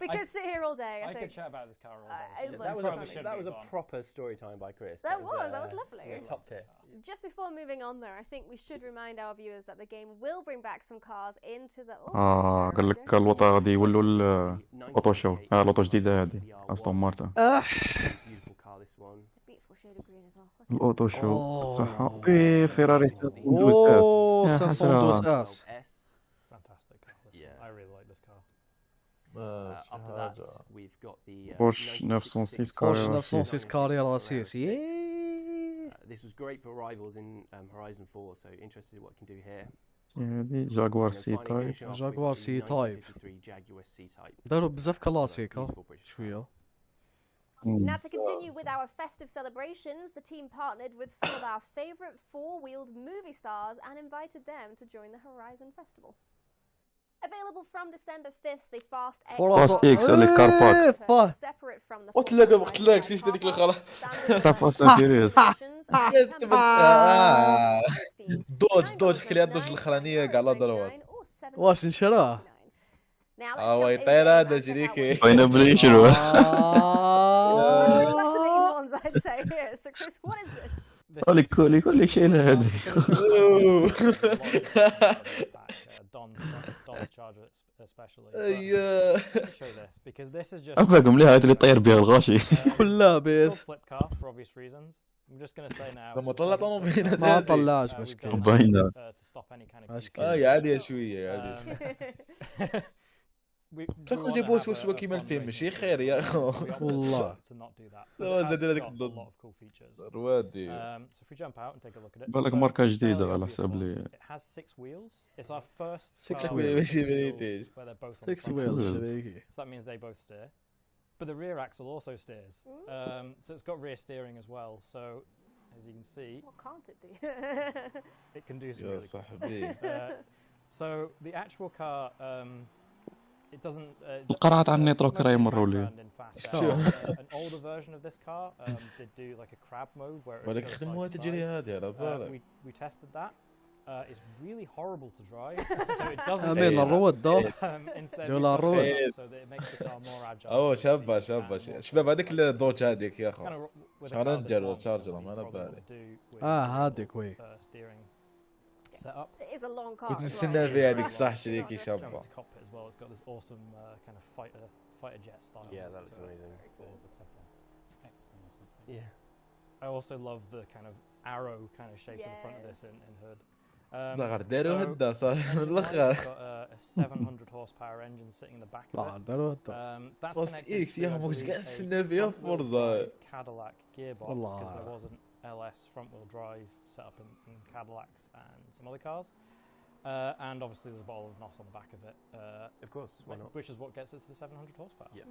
we could sit here all day. I think could chat about this car all day. it so looks we probably should That was move a on. proper story time by Chris. That was lovely. Yeah, top tip. Just before moving on, though, I think we should remind our viewers that the game will bring back some cars into the auto show. قال لك الوطا غادي يولوا الاوتو شو. لوطو جديده هذه استون مارتن. Beautiful car, this one. Beautiful shade of green as well. الاوتو شو صح. وي فيراري اوه 512 اس Fantastic car. Yeah. I really like this car. After that, we've got the بورش 906 بورش كاريرا 906 كاريرا سيس This was great for rivals in Horizon 4, so interested in what it can do here. هذه جاكوار And then سي finally تايب. finishing off with Jaguar the C-Type. 1953 Jaguar C-Type. داروا بزاف كلاسيك Beautiful British car. شويه Now, to continue with our festive celebrations, the team partnered with some of our favourite four-wheeled movie stars and invited them to join the Horizon Festival. Available from December 5th, the Fast X Fast X اللي كار بارك. separate from the قلت لك ما قلتلكش ايش هذيك الخرا. فاست اند فيوريوس. دوج حكي لي الدوج الاخرانيه كاع لا ضربات. واش نشراه هو يطير هذا شريكي. وين بلي شنو؟ Most fascinating ones, I'd say here. So, Chris, what is this? كل شيء هذا. Don's charger especially. ايوه. Let me show this because this is just افاق مليح هذا اللي طير بها الغاشي. كلها still بيس flip car for obvious reasons. I'm just going to say now. لما طلع طوموبيل ما طلعش we've مشكلة done باينة. to stop any kind of مشكلة. اي عاديه شويه عاديه شويه. we تاكل جيبوا سوسوا كيما الفيلم ماشي خير يا اخو. والله. to not do that. لا It زاد has هذيك got a الضد. lot of cool features. روادي. So if we jump out and take a look at it. بالك So, ماركة جديدة fairly على obvious حساب one. لي. It has 6 wheels. It's our first 6 car wheels. with ماشي wheels بنيتيج. where they're both on 6 front. ويلز wheels. شبيكي So that means they both steer. But the rear axle also steers. So it's got rear steering as well. So as you can see, What can't it do? it can do some يا really cool صاحبي. So the actual car, it doesn't. قرأت عن النيترو كراي مروا لي. an older version of this car did do like a crab mode where it ولك goes يخدموها side to تجري side. هذه على بالك. We tested that. It's really horrible to drive, so it doesn't. امين الرواد ده Instead, يلا it الرواد. does so that it makes the car more agile. اوه شابه شابه شباب هذيك الدوج هذيك يا اخو. Kind of with a شهرين car this جرب long, تشارجر what ما you انا probably بالي. would do with هذيك وي. steering setup. It is a long car. كنت as نستنى well. في هذيك صح شريكي Jump شابه. into cockpit as well. It's got this awesome kind of fighter jet style. Yeah, that looks to it. amazing. Yeah. I also love the kind of arrow kind of shape in the front of this in hood. لا داروا هدا صار من It's الاخر. got a 700 horsepower engine sitting in the back of لا it. داروا هدا. That's فاست connected اكس to, يا I اخو ما كنتش believe, قاعد a نستنى فيها front-wheel فورزا. drive Cadillac gearbox والله. because there was an LS front-wheel drive set up in Cadillacs and some other cars. And obviously there's a bottle of NOS on the back of it. Of course, why not? Which is what gets it to the 700 horsepower. Yeah.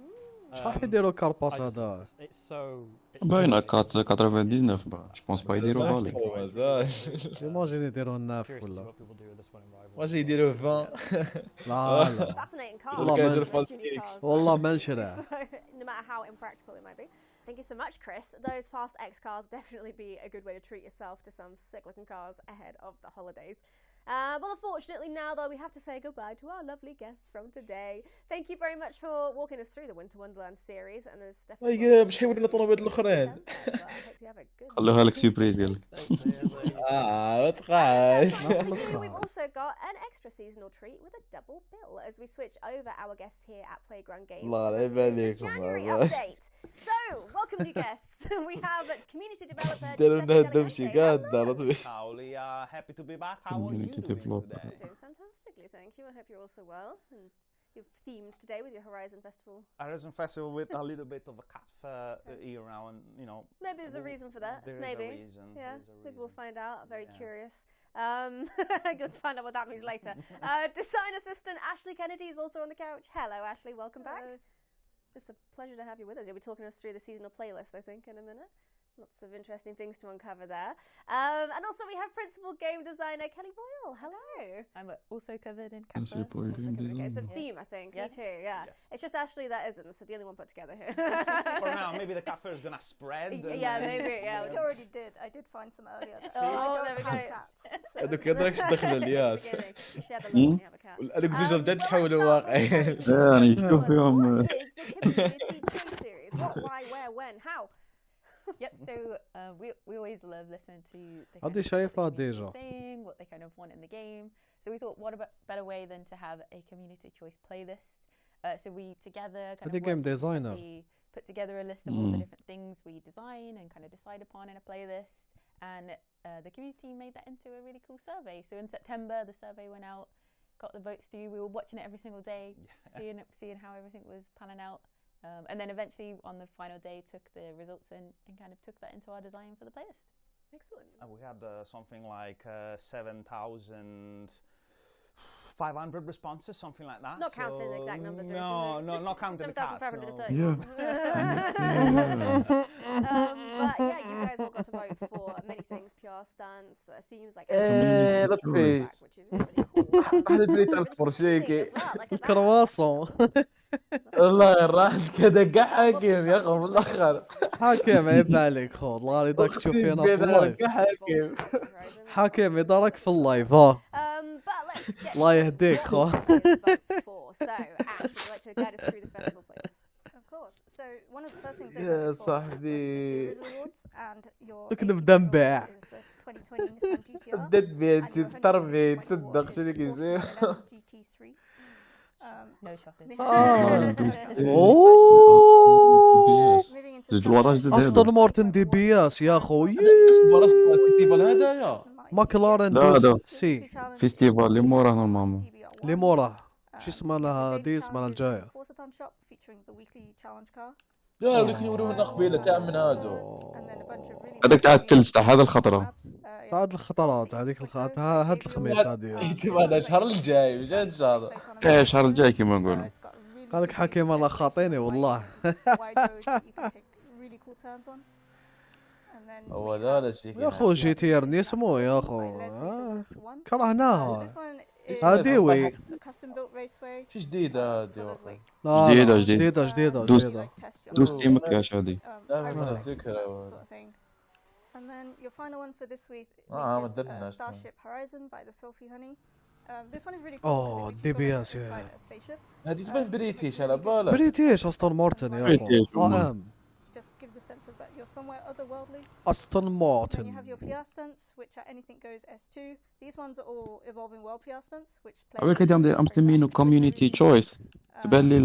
شحال يديروا كارباس I just love هذا؟ this. It's so باينه 99 جو بونس با يديروا بالك. مازال. ايماجين يديروا الناف curious to see ولا. what people do with this one in Rivals. واش يديروا 20 لا لا Fascinating car. والله ما- Most unique cars. والله ما نشرع. So, no matter how impractical it might be. Thank you so much, Chris. Those Fast X cars definitely be a good way to treat yourself to some sick-looking cars ahead of the holidays. Well, unfortunately now, though, we have to say goodbye to our lovely guests from today. Thank you very much for walking us through the Winter Wonderland series, and there's definitely... اي مش حيورينا الطلبات الاخرين. I hope you have a good خلوها لك سيربريز يلا. ما تقعش. We've also got an extra seasonal treat with a double bill as we switch over our guests here at Playground Games. الله لا to يباليكم the January والله. update. So, welcome new guests. We have community developer داروا لنا Giuseppe الدمشي Delegante. قاعد دارت بي. Howley, happy to be back. How are you Community doing developer. today? Doing fantastically, thank you. I hope you're also well. And you've themed today with your Horizon Festival. Horizon Festival with a little bit of a cat ear around, you know. Maybe there's a reason for that. There Maybe. is a reason. Yeah, there is a maybe we'll reason. find out. Very Yeah. curious. Gonna find out what that means later. Design assistant Ashley Kennedy is also on the couch. Hello, Ashley. Welcome back. It's a pleasure to have you with us. You'll be talking us through the seasonal playlist, I think, in a minute. Lots of interesting things to uncover there. And also we have principal game designer Kelly Boyle. Hello. I'm also covered in Principal Kappa. Also game covered- okay, it's a design. theme, I think. Yeah. Me too, yeah. Yes. It's just Ashley that isn't, so the only one put together here. For now, maybe the cat fur is gonna spread. and Yeah, then- maybe, yeah. We already did. I did find some earlier. Oh, there we go. هذوك هذاك ايش دخل الياس. You share the love when you have a cat. هذوك زوج بجد Well, let's تحولوا start واقعي. with يعني شوف فيهم. What is the community choice series? What, why, where, when, how? Yep. So we always love listening to the هذه kind of شايفها what the community ديجا. is saying, what they kind of want in the game. So we thought, what a better way than to have a community choice playlist. So we together kind هذه of game worked designer. we put together a list of all the different things we design and kind of decide upon in a playlist. And the community made that into a really cool survey. So in September, the survey went out, got the votes through. We were watching it every single day, seeing how everything was panning out. And then eventually on the final day took the results and kind of took that into our design for the playlist. Excellent. We had something like 7,500 responses, something like that. Not counting the exact numbers or No, anything. no, Just not counting the cats. 7,530. No. Yeah. But yeah, you guys all got to vote for many things: PR stunts, themes like لطفي. which is really cool. هذا بريت الفور شيكي. As well, like at that. الكرواسون. والله راح كذا حاكم يا اخو بالاخر. حاكم عيب عليك خو والله اللي داك تشوف فينا في اللايف. حاكم. حاكم يدارك في اللايف ها. But let's get الله يهديك خو. for. So, Ash, would you like to guide us through the festival playlist? Of course. So one of the first things they يا voted for was the صاحبي. series awards, and your نكذب 80 دنبع. is the 2020 Nissan GTR. بدت بيت and your ترمي 120 تصدق award شنو is the يصير. Forza GT3. No shopping. اوه. Moving into الجوارات summer, جدد استون مارتن دي بي اس يا خوي. الفيستيفال هذايا. ماكلارن لا، دوس لا. سي. فيستيفال اللي موراه نورمالمون. اللي موراه. شو اسمها لها دي اسمها الجاية. Forza Town Shop featuring the weekly challenge car. لا ولك يورونا قبيله تاع من هادو. And then a bunch of really هذاك تاع nice الثلج تاع هذا الخطرة. maps. هاد الخطرات هذيك هاد الخميس هذه. يتم هذا الشهر الجاي مش هذا الشهر. ايه الشهر الجاي كيما نقولوا. قالك حكيم الله خاطيني والله. هو هذا الشيء. يا اخو جي تي ار اسمه يا اخو. كرهناها. is هادي وي. a custom built raceway. شي جديدة هادي واقع. لا جديدة لا جديدة. جديدة دوز جديدة. دوز تيمك يا شادي. لا من الذكرى. sort of thing. And then your final one for this week ما is درناش. Starship Horizon by the Filthy Honey. This one is really cool. Oh, because it makes you feel like DBS, you're yeah. inside a spaceship. هادي تبان بريتيش على بالك. بريتيش أستون مارتن يا بريتيش أخو. والله. Just give the sense of that you're somewhere otherworldly. أستون Then you مارتن. have your PR stunts, which are anything goes S2. These ones are all evolving world PR stunts, which عبالك هادي عم مسمينو كوميونيتي تشويس. تبان لي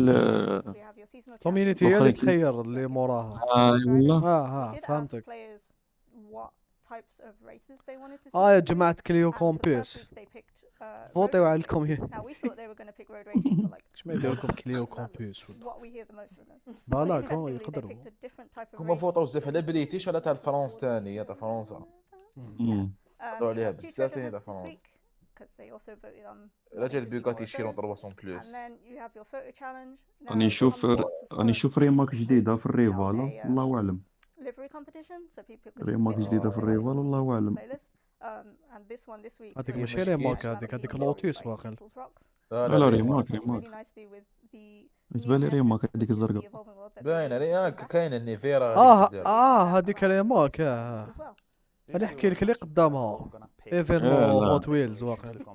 we have your seasonal كوميونيتي هي اللي تخير اللي موراها. والله. فهمتك. players what types of races they wanted to see. يا جماعة كليو كومبيس. فوتوا على الكوميونيتي. Now we thought they were going to pick road racing for like. ايش ما يدير لكم كليو كومبيس. What we hear the most from them. لا لا Interestingly, they يقدروا. picked a different type of هما race. فوطوا بزاف على بريتيش ولا تاع فرنسا تاني تاع فرنسا. هضروا عليها بزاف تاني تاع فرنسا. Because they also voted on. رجال بيغاتي يشيرون 300 And بلوس. then you have your photo challenge. راني نشوف ريماك جديدة في الريفال والله أعلم. Livery competition, so people could ريماك جديدة في الريفال والله أعلم. And this one this week. هذيك ماشي ريماك هذيك لوتيس واخل. لا ريماك بالنسبة لي ريماك هذيك الزرقاء. باين علي كاين النيفيرا. هذيك ريماك انا احكي لك اللي قدامها ايفن هوت ويلز واخل.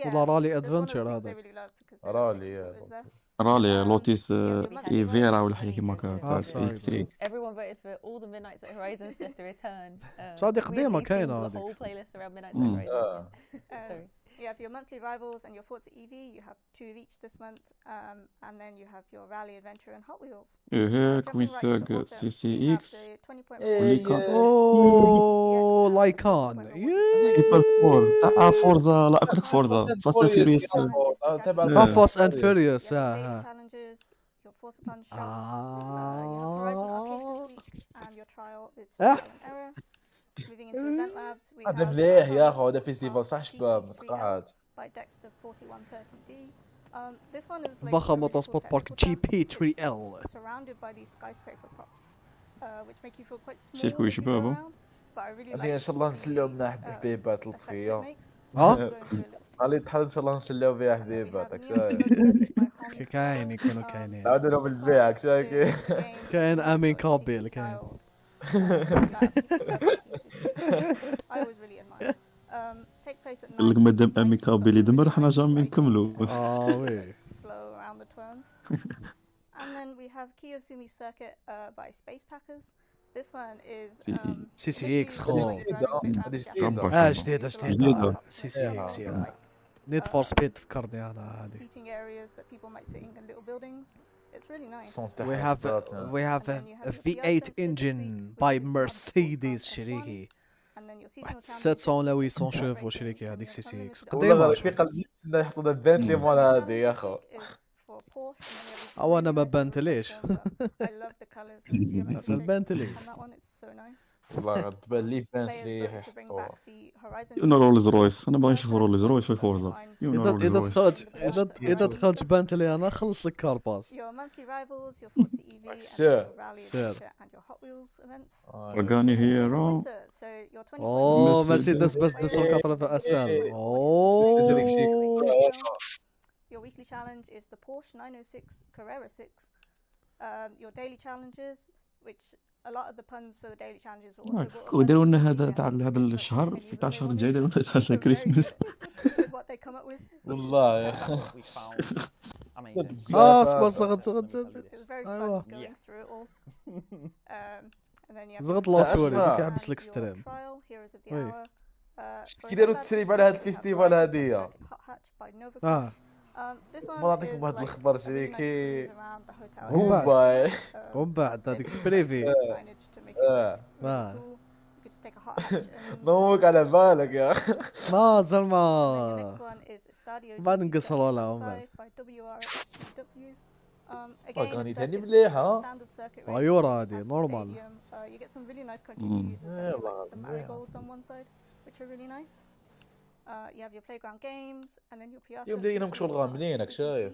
والله رالي ادفنتشر هذا. رالي لوتيس ايفيرا ولا حاجة كيما هكا. Everyone voted for all the Midnights at Horizon stuff to return. صادق قديمة كاينة The whole هذيك. playlist around Midnights at Horizon. Sorry. You have your monthly rivals and your Forza EV. You have 2 of each this month, and then you have your Rally Adventure and Hot Wheels. كويساك سي سي اكس. اوه لايكان. تريبل فور فورزا لا أكثر فورزا فاست اند فيريوس. Challenges, your Forza Fun shop. You have Horizon Arcade this week, and your trial is trial and error. Moving into event labs, we هذا have مليح يا اخو هذا فيستيفال صح شباب متقاعد. by Dexter 4130D. This one is like ضخم موتوسبورت بارك جي بي 3 ال. surrounded by these skyscraper props, which make you feel quite small. سيركوي شباب. هذه ان شاء الله نسليو منها حبيبات لطفيه. قال يتحل ان شاء الله نسليو بها حبيباتك شايف. كاين يكونوا كاينين. عادوا لهم البيع شايف. كاين امين كابيل كاين. I was really admired. Take place at قال لك مادام اميكابيل يدمر حنا جامي نكملوا. وي. flow around the turns. And then we have Kiyosumi Circuit by Space Packers. This one is سي سي اكس خو. جديدة سي سي اكس يا. نيد فور سبيد فكرني انا هذه. seating areas that people might sit in little buildings. It's really nice. We have a V8 engine by Mercedes شريكي. واحد 700 ولا 800 شوفو شريكي هذيك سي سي اكس قديمة. في قلبي نتسنى يحطوا البنتلي مال هذه يا اخو. او انا ما بنتليش. بس البنتلي. والله تبان لي بنتلي يحطوها. يونا رولز رويس انا باغي نشوف رولز رويس في فورزا. اذا دخلت بنتلي انا خلص لك كار باس. رقاني هيرو. اوه مرسيدس بس 280 اسفل. اوه Your weekly challenge is the Porsche 906 Carrera 6. Your daily challenges, which a lot of the puns for the daily challenges were also وداروا لنا هذا تاع هذا الشهر تاع الشهر الجاي داروا لنا تاع كريسماس. what they come up with. والله يا اخي. اصبر صغت It was very fun going through it all. And then you have زغط الله سوري دوك يحبس لك ستريم. كي داروا التسريب على هذا الفيستيفال هذه. ما نعطيكم هذا الخبر شريكي. ومن بعد هذيك بريفي. نومك على بالك يا اخي. ما زلمة. بعد نقصر ولا هم. اغاني ثاني مليحة. غيورة هذه نورمال. You have your playground games, and then your PR. يوم دايرينهم شغل غاملينك شايف.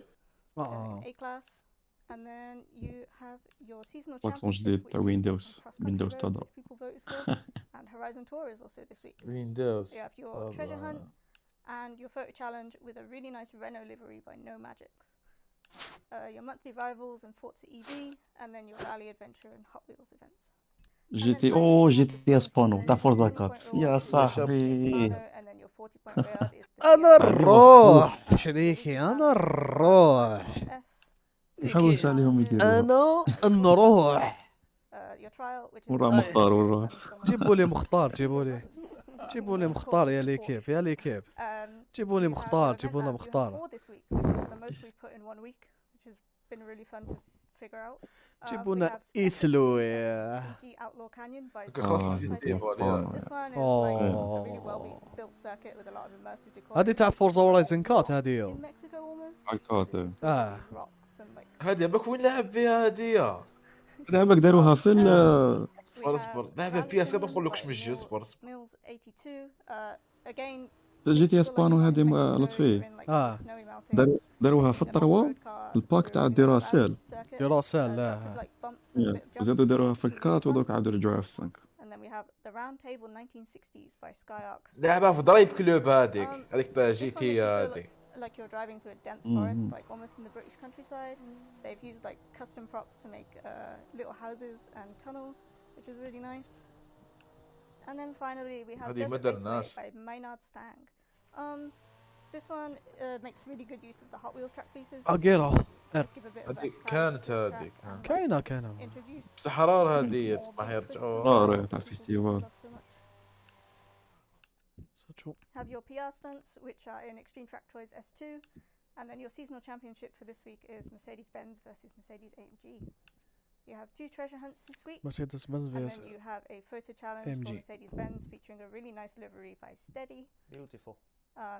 A class, and then you have your seasonal فاكسون جديد تاع ويندوز تضرب. And Horizon Tour is also this week. Windows. You have your treasure hunt, and your photo challenge with a really nice Renault livery by No Magics. Your monthly rivals and Forza EV, and then your rally adventure and Hot Wheels events. جي تي اسبانو تاع فورزا كار يا صاحبي. And then your 40 point reward is the انا الروح شريكي، انا الروح. يحوس عليهم يديروها. انا نروح. your trial which is وراه مختار وراه. جيبوا لي مختار، جيبوا لي مختار يا لي كيف يا لي كيف. جيبوا لي مختار، جيبوا لنا مختار. جيبوا لنا إيسلو. هذه تاع فورزا هورايزن كات هذه. هذه باك وين لعب بها هذه؟ لعبك داروها في اصبر لعبة بي اس نقول لكش من الجو. اصبر جي تي اسبانو هذه لطفي. داروها في الطروة الباك تاع ديراسيل. لا زادوا داروها في الكات ودوك عادوا رجعوها في السانك. لعبها في درايف كلوب هذيك جي تي هذيك. Like you're driving through a dense forest, like almost in the British countryside. They've used like custom props to make little houses and tunnels, which is really nice. And then finally we have Desert Raceway by Maynard Stang. This one makes really good use of the Hot Wheels track pieces. كانت هذيك كاينة بس حرارة هذه تسمح يرجعوا تاع فيستيفال. Have your PR stunts, which are in Extreme Track Toys S2, and then your seasonal championship for this week is Mercedes-Benz versus Mercedes-AMG. You have 2 treasure hunts this week, Mercedes-Benz and then you have a photo challenge for Mercedes-Benz featuring a really nice livery by Steady. Beautiful.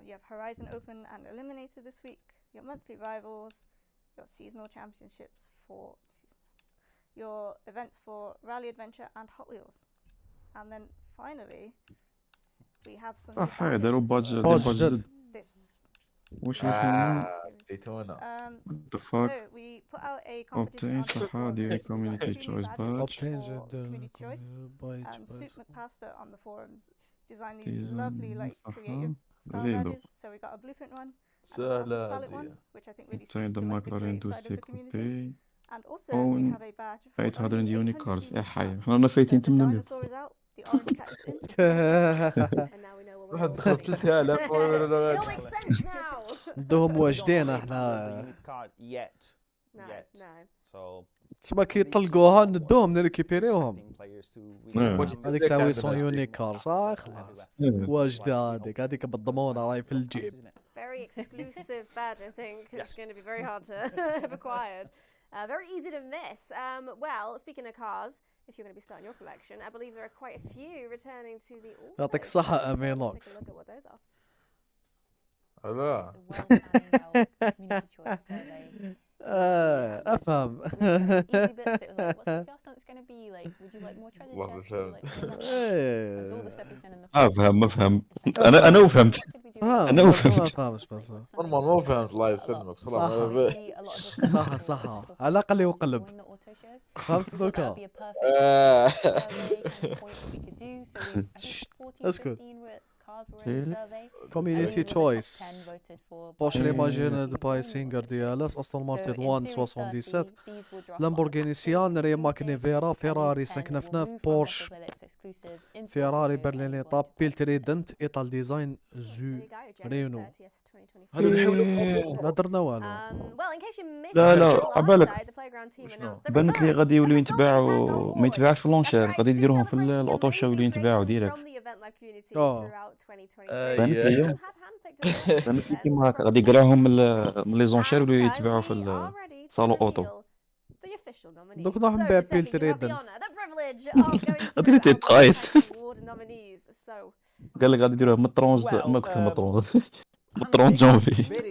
You have Horizon Open and Eliminator this week, your monthly rivals, your seasonal championships for your events for Rally Adventure and Hot Wheels. And then finally, we have some داروا budget. وش ديتونا. The fuck. So we put out a competition on the community choice badge. Community choice. And Soup McPaster on the forums designed these lovely, like, creative style badges. So we got a blueprint one and a palette one, which I think really speaks to like, the creative side of the community. And also we have a badge for 800 unique cards. يا حي the dinosaur is out, the orange cat is in. And now we know what واحد دخل 3000. It all makes sense now. دوهم واجدين احنا. تسمى كي يطلقوها ندوهم نريكيبيريوهم. هذيك تاع ويسون يونيك كار صح خلاص. واجدة هذيك بالضمانة راهي في الجيب. Very exclusive badge, I think. It's going to be very hard to have acquired. Very easy to miss. Well, speaking of cars, if you're going to be starting your collection, I believe there are quite a few returning to the auto. يعطيك الصحة أمين لوكس. Take a look at what those are. لا أفهم. أفهم أنا وفهمت. أنا فهمت بس. ما فهمت الله يسلمك صح على الأقل يقلب. فهمت ذوكا. اسكت. Community choice. Porsche imagined by singer DLS, Aston Martin 177, Lamborghini Sian, Rimac Nevera, Ferrari 599, Porsche, Ferrari Berlin Top, Piltrident, Ital Design, Zu, Renault. هذا نحاولوا لا درنا والو. لا عبالك بانت لي غادي يوليو يتباعوا ما يتباعش في لونشير غادي يديروهم في الاوتو شو يوليو يتباعوا ديريكت. بانت لي كيما هكا غادي يقراهم من لي زونشير يوليو يتباعوا في الصالون اوتو. دوك نروح نبيع بيلتريدنت. غادي يتقايس. قال لك غادي يديروه من الطرونج ما كنت مطرونج. مطرون جونفي.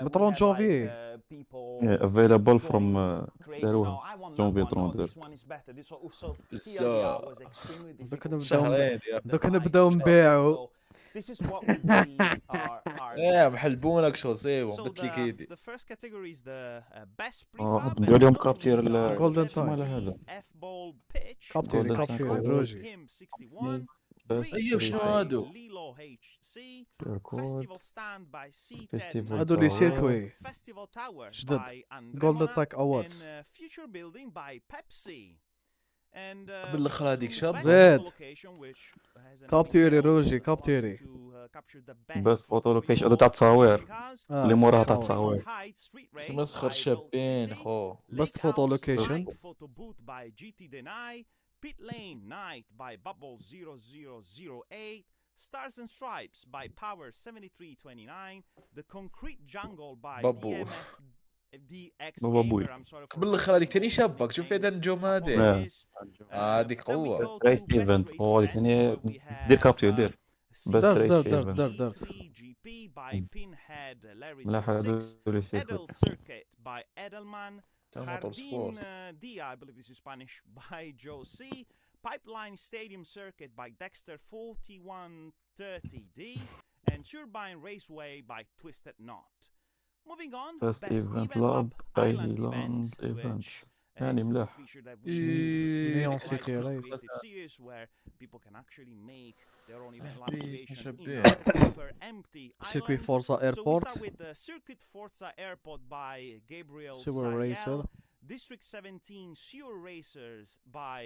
مطرون جونفي. available from داروها جونفي طرون. دوك نبداو نبيعو. محلبونك شغل سيبو قلت لك ايدي. ندير لهم كابتير جولدن تايم. هذا كابتير دروجي. ايوه شنو هادو؟ كود هادو لي سيركوي جدد جولدن تاك اووردز قبل الاخر هذيك شاب زيد كابتيري روجي كابتيري بس فوتو لوكيشن هذا تاع التصاوير اللي موراها تاع التصاوير مسخر شابين خو بس فوتو لوكيشن Pit Lane Night by Bubble 0008, Stars and Stripes by Power 7329, The Concrete Jungle by DX Gamer. I'm sorry for قبل الاخر هذيك تاني شابك شوف فيها النجوم هذيك هذيك قوه ريت ايفنت هو اللي ثاني دير كابتيو دير بس ريت ايفنت ملاح هذو لي سيكوت Circuit by Edelman, Jardín Dia, I believe this is Spanish, by Joe C. Pipeline Stadium Circuit by Dexter 4130D, and Turbine Raceway by Twisted Knot. Moving on, Best Event Lab Island Event, which يعني ملاح نيون سيتي ريس series where people can actually make their own event lab creation per empty Circuit island. Forza So we Airport start with the Circuit Forza Airport by Gabriel Sewer Racer Sariel, District 17 Sewer Racers by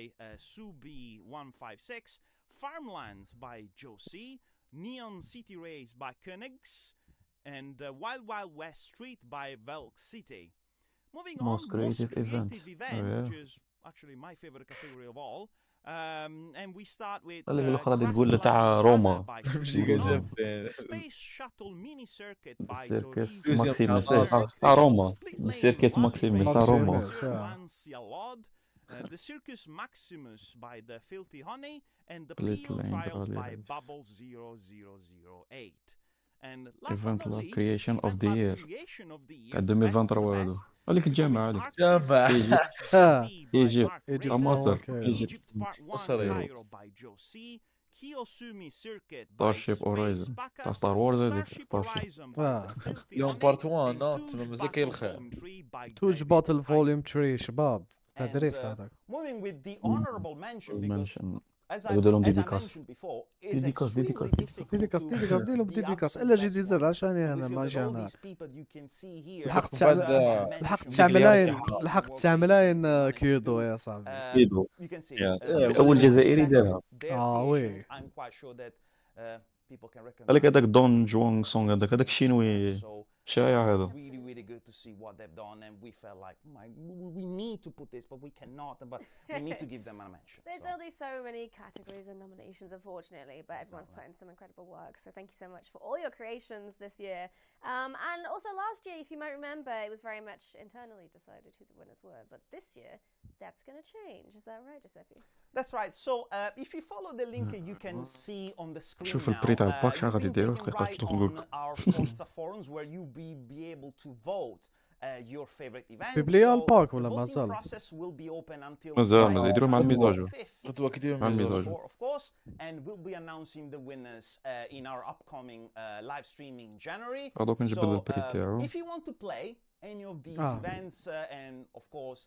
Subi156, Farmlands by Josie, Neon City Race by Koenigs, and Wild Wild West Street by Velk City. Moving on, most creative event, which is actually my favorite category of all. And we start with اللي الاخرى اللي تقول له تاع روما Space Shuttle Mini Circuit by سيركت ماكسيموس تاع روما سيركت ماكسيموس تاع روما The Circus Maximus by the Filthy Honey, and the Peel Trials by Bubble 0008. And last but not least, creation of the year creation of the year, 2023 هذا هذيك الجامعة هذيك جامعة ايجيبت مصر Egypt Part 1 Cairo by Joe C. Kiyosumi Circuit by ستارشيب اوريزن Space تاع Bacchus, ستار وورز هذيك Starship ستارشيب Horizon by the Filthy اليوم Honey, بارت 1 and تمام Touch مزيكا Battle الخير Volume 3 by توج David باتل Tyler. فوليوم 3 شباب تاع And, دريفت هذاك moving with the honorable mention, because منشن as I يبدو لهم mentioned ديديكاس before, it's ديديكاس extremely ديديكاس difficult ديديكاس to ديديكاس choose ديلهم the ديديكاس absolute الا جي best دي زاد one. عشاني We انا feel ما that all جانا these people you can see here لحقت that بعد لحقت mentioned 9 ديك ملايين اليوم لحقت 9 ملايين كيودو يا صاحبي كيدو you can see اول جزائري دارها their وي creation. I'm quite sure that people can هذاك recognize هذاك دون جوانغ سونغ هذاك الشينوي so شايع هذا really good to see what they've done, and we felt like we need to put this but we cannot, but we need to give them a mention. There's only so many categories and nominations, unfortunately, but everyone's put in some incredible work. So thank you so much for all your creations this year. And also last year, if you might remember, it was very much internally decided who the winners were. But this year, that's going to change. Is that right, Giuseppe? That's right. So if you follow the link you can see on the screen شوف now, البري تاع الباك شحال you've غادي been يديروا taken دقيقة right نقول on لك our Forza forums where you be able to vote your favorite events. بيبليا So الباك the ولا voting مازال process will be open until مازال يديروا مع الميزاجو غدوة كيديروا مع ميزاج الميزاجو of course, and we'll be announcing the winners in our upcoming live stream in January. غدوك نجبد So البري تاعو if you want to play any of these events, and of course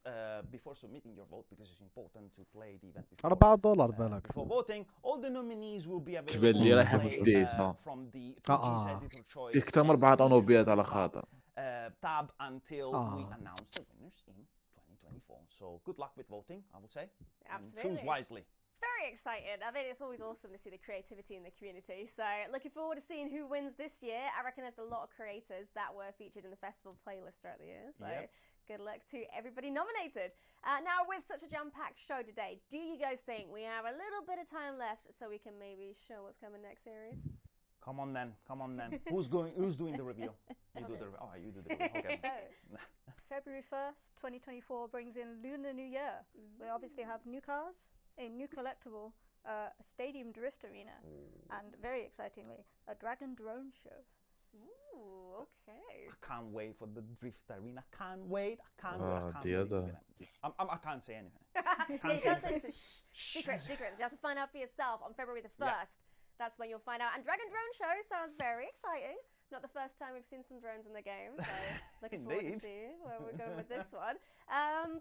before submitting your vote, because it's important to play the event before, $4 بالك before voting, all the nominees will be available تبان لي رايحة to في play, الديسة from the PG's editor choice فيك تمر and بعد PG's انوبيات على tab, خاطر tab until we announce the winners in 2024. So good luck with voting, I would say. And choose Absolutely. wisely. Very excited. I mean, it's always awesome to see the creativity in the community. So, looking forward to seeing who wins this year. I reckon there's a lot of creators that were featured in the festival playlist throughout the year. So, good luck to everybody nominated. Now, with such a jam-packed show today, do you guys think we have a little bit of time left so we can maybe show what's coming next series? Come on then. Who's doing the reveal? You do the reveal. Oh, you do the reveal. Okay. So, February 1st, 2024 brings in Lunar New Year. We obviously have new cars, a new collectible, a stadium drift arena, and very excitingly, a dragon drone show. Ooh, okay. I can't wait for the drift arena. Can't wait. I can't wait. I can't say anything. Yeah, you can't say anything. Secrets. You have to find out for yourself on February the 1st. That's when you'll find out. And Dragon Drone Show sounds very exciting. Not the first time we've seen some drones in the game, so looking forward to see where we're going with this one.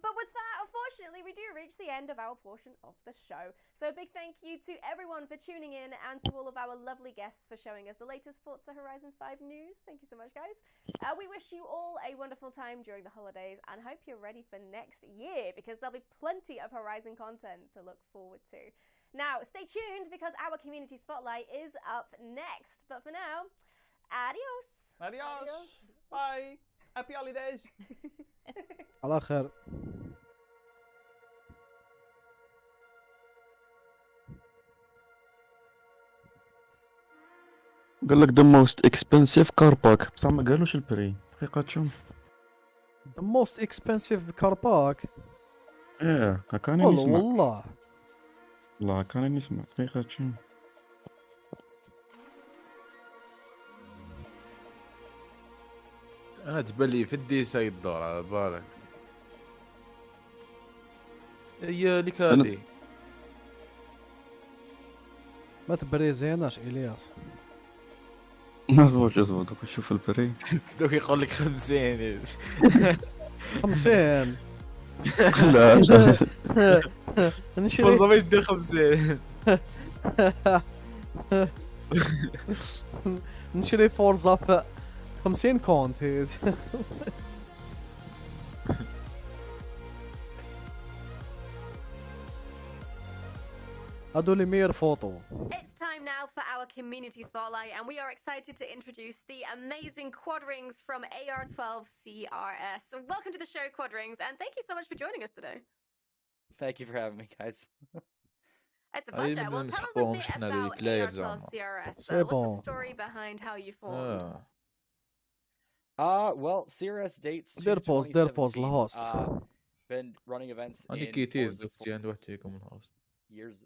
But with that, unfortunately, we do reach the end of our portion of the show. So a big thank you to everyone for tuning in and to all of our lovely guests for showing us the latest Forza Horizon 5 news. Thank you so much, guys. We wish you all a wonderful time during the holidays and hope you're ready for next year because there'll be plenty of Horizon content to look forward to. Now, stay tuned because our community spotlight is up next. But for now, adios. Adios. Bye. Happy holidays. على خير. قال لك the most expensive car park بصح ما قالوش البري دقيقة شوف. The most expensive car park. ايه هكاني نسمع. والله هكاني نسمع دقيقة شوف. انا تبلي في الديسا يدور على بالك. هي لك هادي ما تبري زيناش إلياس. مزبوط دوك شوف البري. دوك يقول لك 50. 50. لا نشري فرصة ما يدير 50. نشري فورزا ب 50 كونت. هادو مير فوتو. It's time now for our community spotlight, and we are excited to introduce the amazing Quadrings from AR12 CRS. Welcome to the show, Quadrings, and thank you so much for joining us today. Thank you for having me, guys. It's a pleasure. Well, tell us a bit about AR12 CRS. What's the story behind how you formed? Well, CRS dates to دير بوز الهوست. Been running events أنا in كتير Forza دوك جي عند واحد فيكم الهوست. years.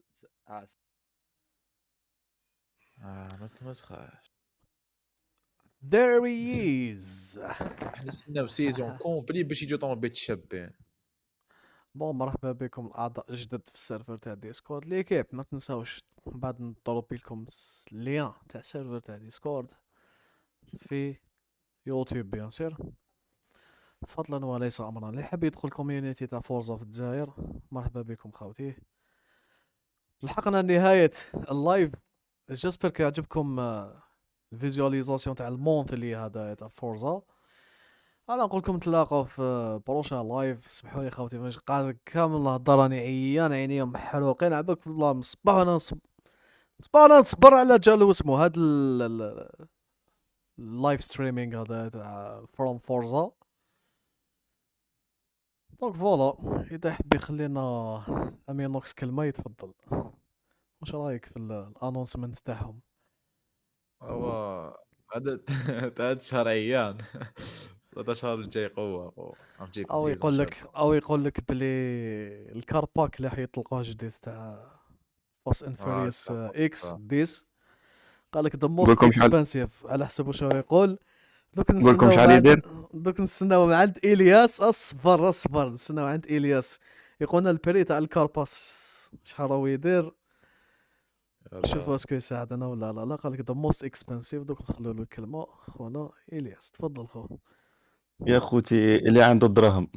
ما تمسخاش. There he is. احنا نستناو سيزون كومبلي باش يجيو طوموبيل شابين. بون مرحبا بكم الاعضاء الجدد في السيرفر تاع ديسكورد ليكيب. ما تنساوش بعد نضرب لكم اللين تاع السيرفر تاع ديسكورد في يوتيوب بيان سير. فضلا وليس امرا. اللي حاب يدخل كوميونيتي تاع فورزا في الجزائر مرحبا بكم خوتي. لحقنا نهاية اللايف. جاسبر كيعجبكم الفيزواليزاسيون تاع المونثلي هذا تاع فورزا. انا نقول لكم نتلاقاو في بروشان لايف. سمحوا لي خوتي ماش قاعد كامل الهضره راني عيان عينيا محروقين عباك والله مصباح انا نصبر على جالو اسمه هاد اللايف ستريمينغ هذا تاع فروم فورزا. دونك فوالا اذا يحب يخلينا امين نوكس كلمه يتفضل. واش رايك في الانونسمنت تاعهم؟ هذا شهر عيان. هذا الشهر الجاي قوة او يقول لك بلي الكار باك اللي حيطلقوه جديد تاع فاست اند فيريوس اكس ديس قال لك ذا موست اكسبنسيف على حسب واش يقول. دوك نستناو من عند الياس. اصبر نستناو عند الياس يقولنا البري تاع الكار باس شحال راهو يدير. شوف واسكو يساعدنا ولا لا. قال لك ذا موست اكسبنسيف. دوك نخلو له الكلمه خونا الياس تفضل خو. يا خوتي اللي عنده الدراهم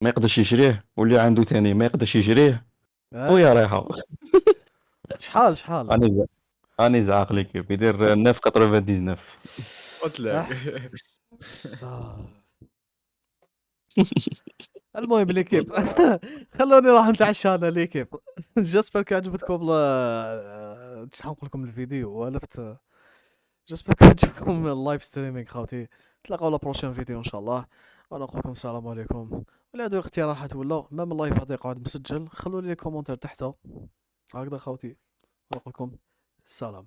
ما يقدرش يشريه واللي عنده ثاني ما يقدرش يشريه. ويا رايحه شحال اني زعق لك يدير 9.99 قلت لك. المهم ليكيب خلوني راح نتعشى انا ليكيب. جاسبر كعجبتكم شحال نقول لكم الفيديو ولفت. جاسبر كعجبكم اللايف ستريمينغ خوتي. تلاقاو لا بروشين فيديو ان شاء الله. وانا نقول لكم السلام عليكم. ولا عندو اقتراحات ولا مام اللايف هذا يقعد مسجل خلوا لي كومونتير تحته هكذا خوتي. نقول لكم السلام.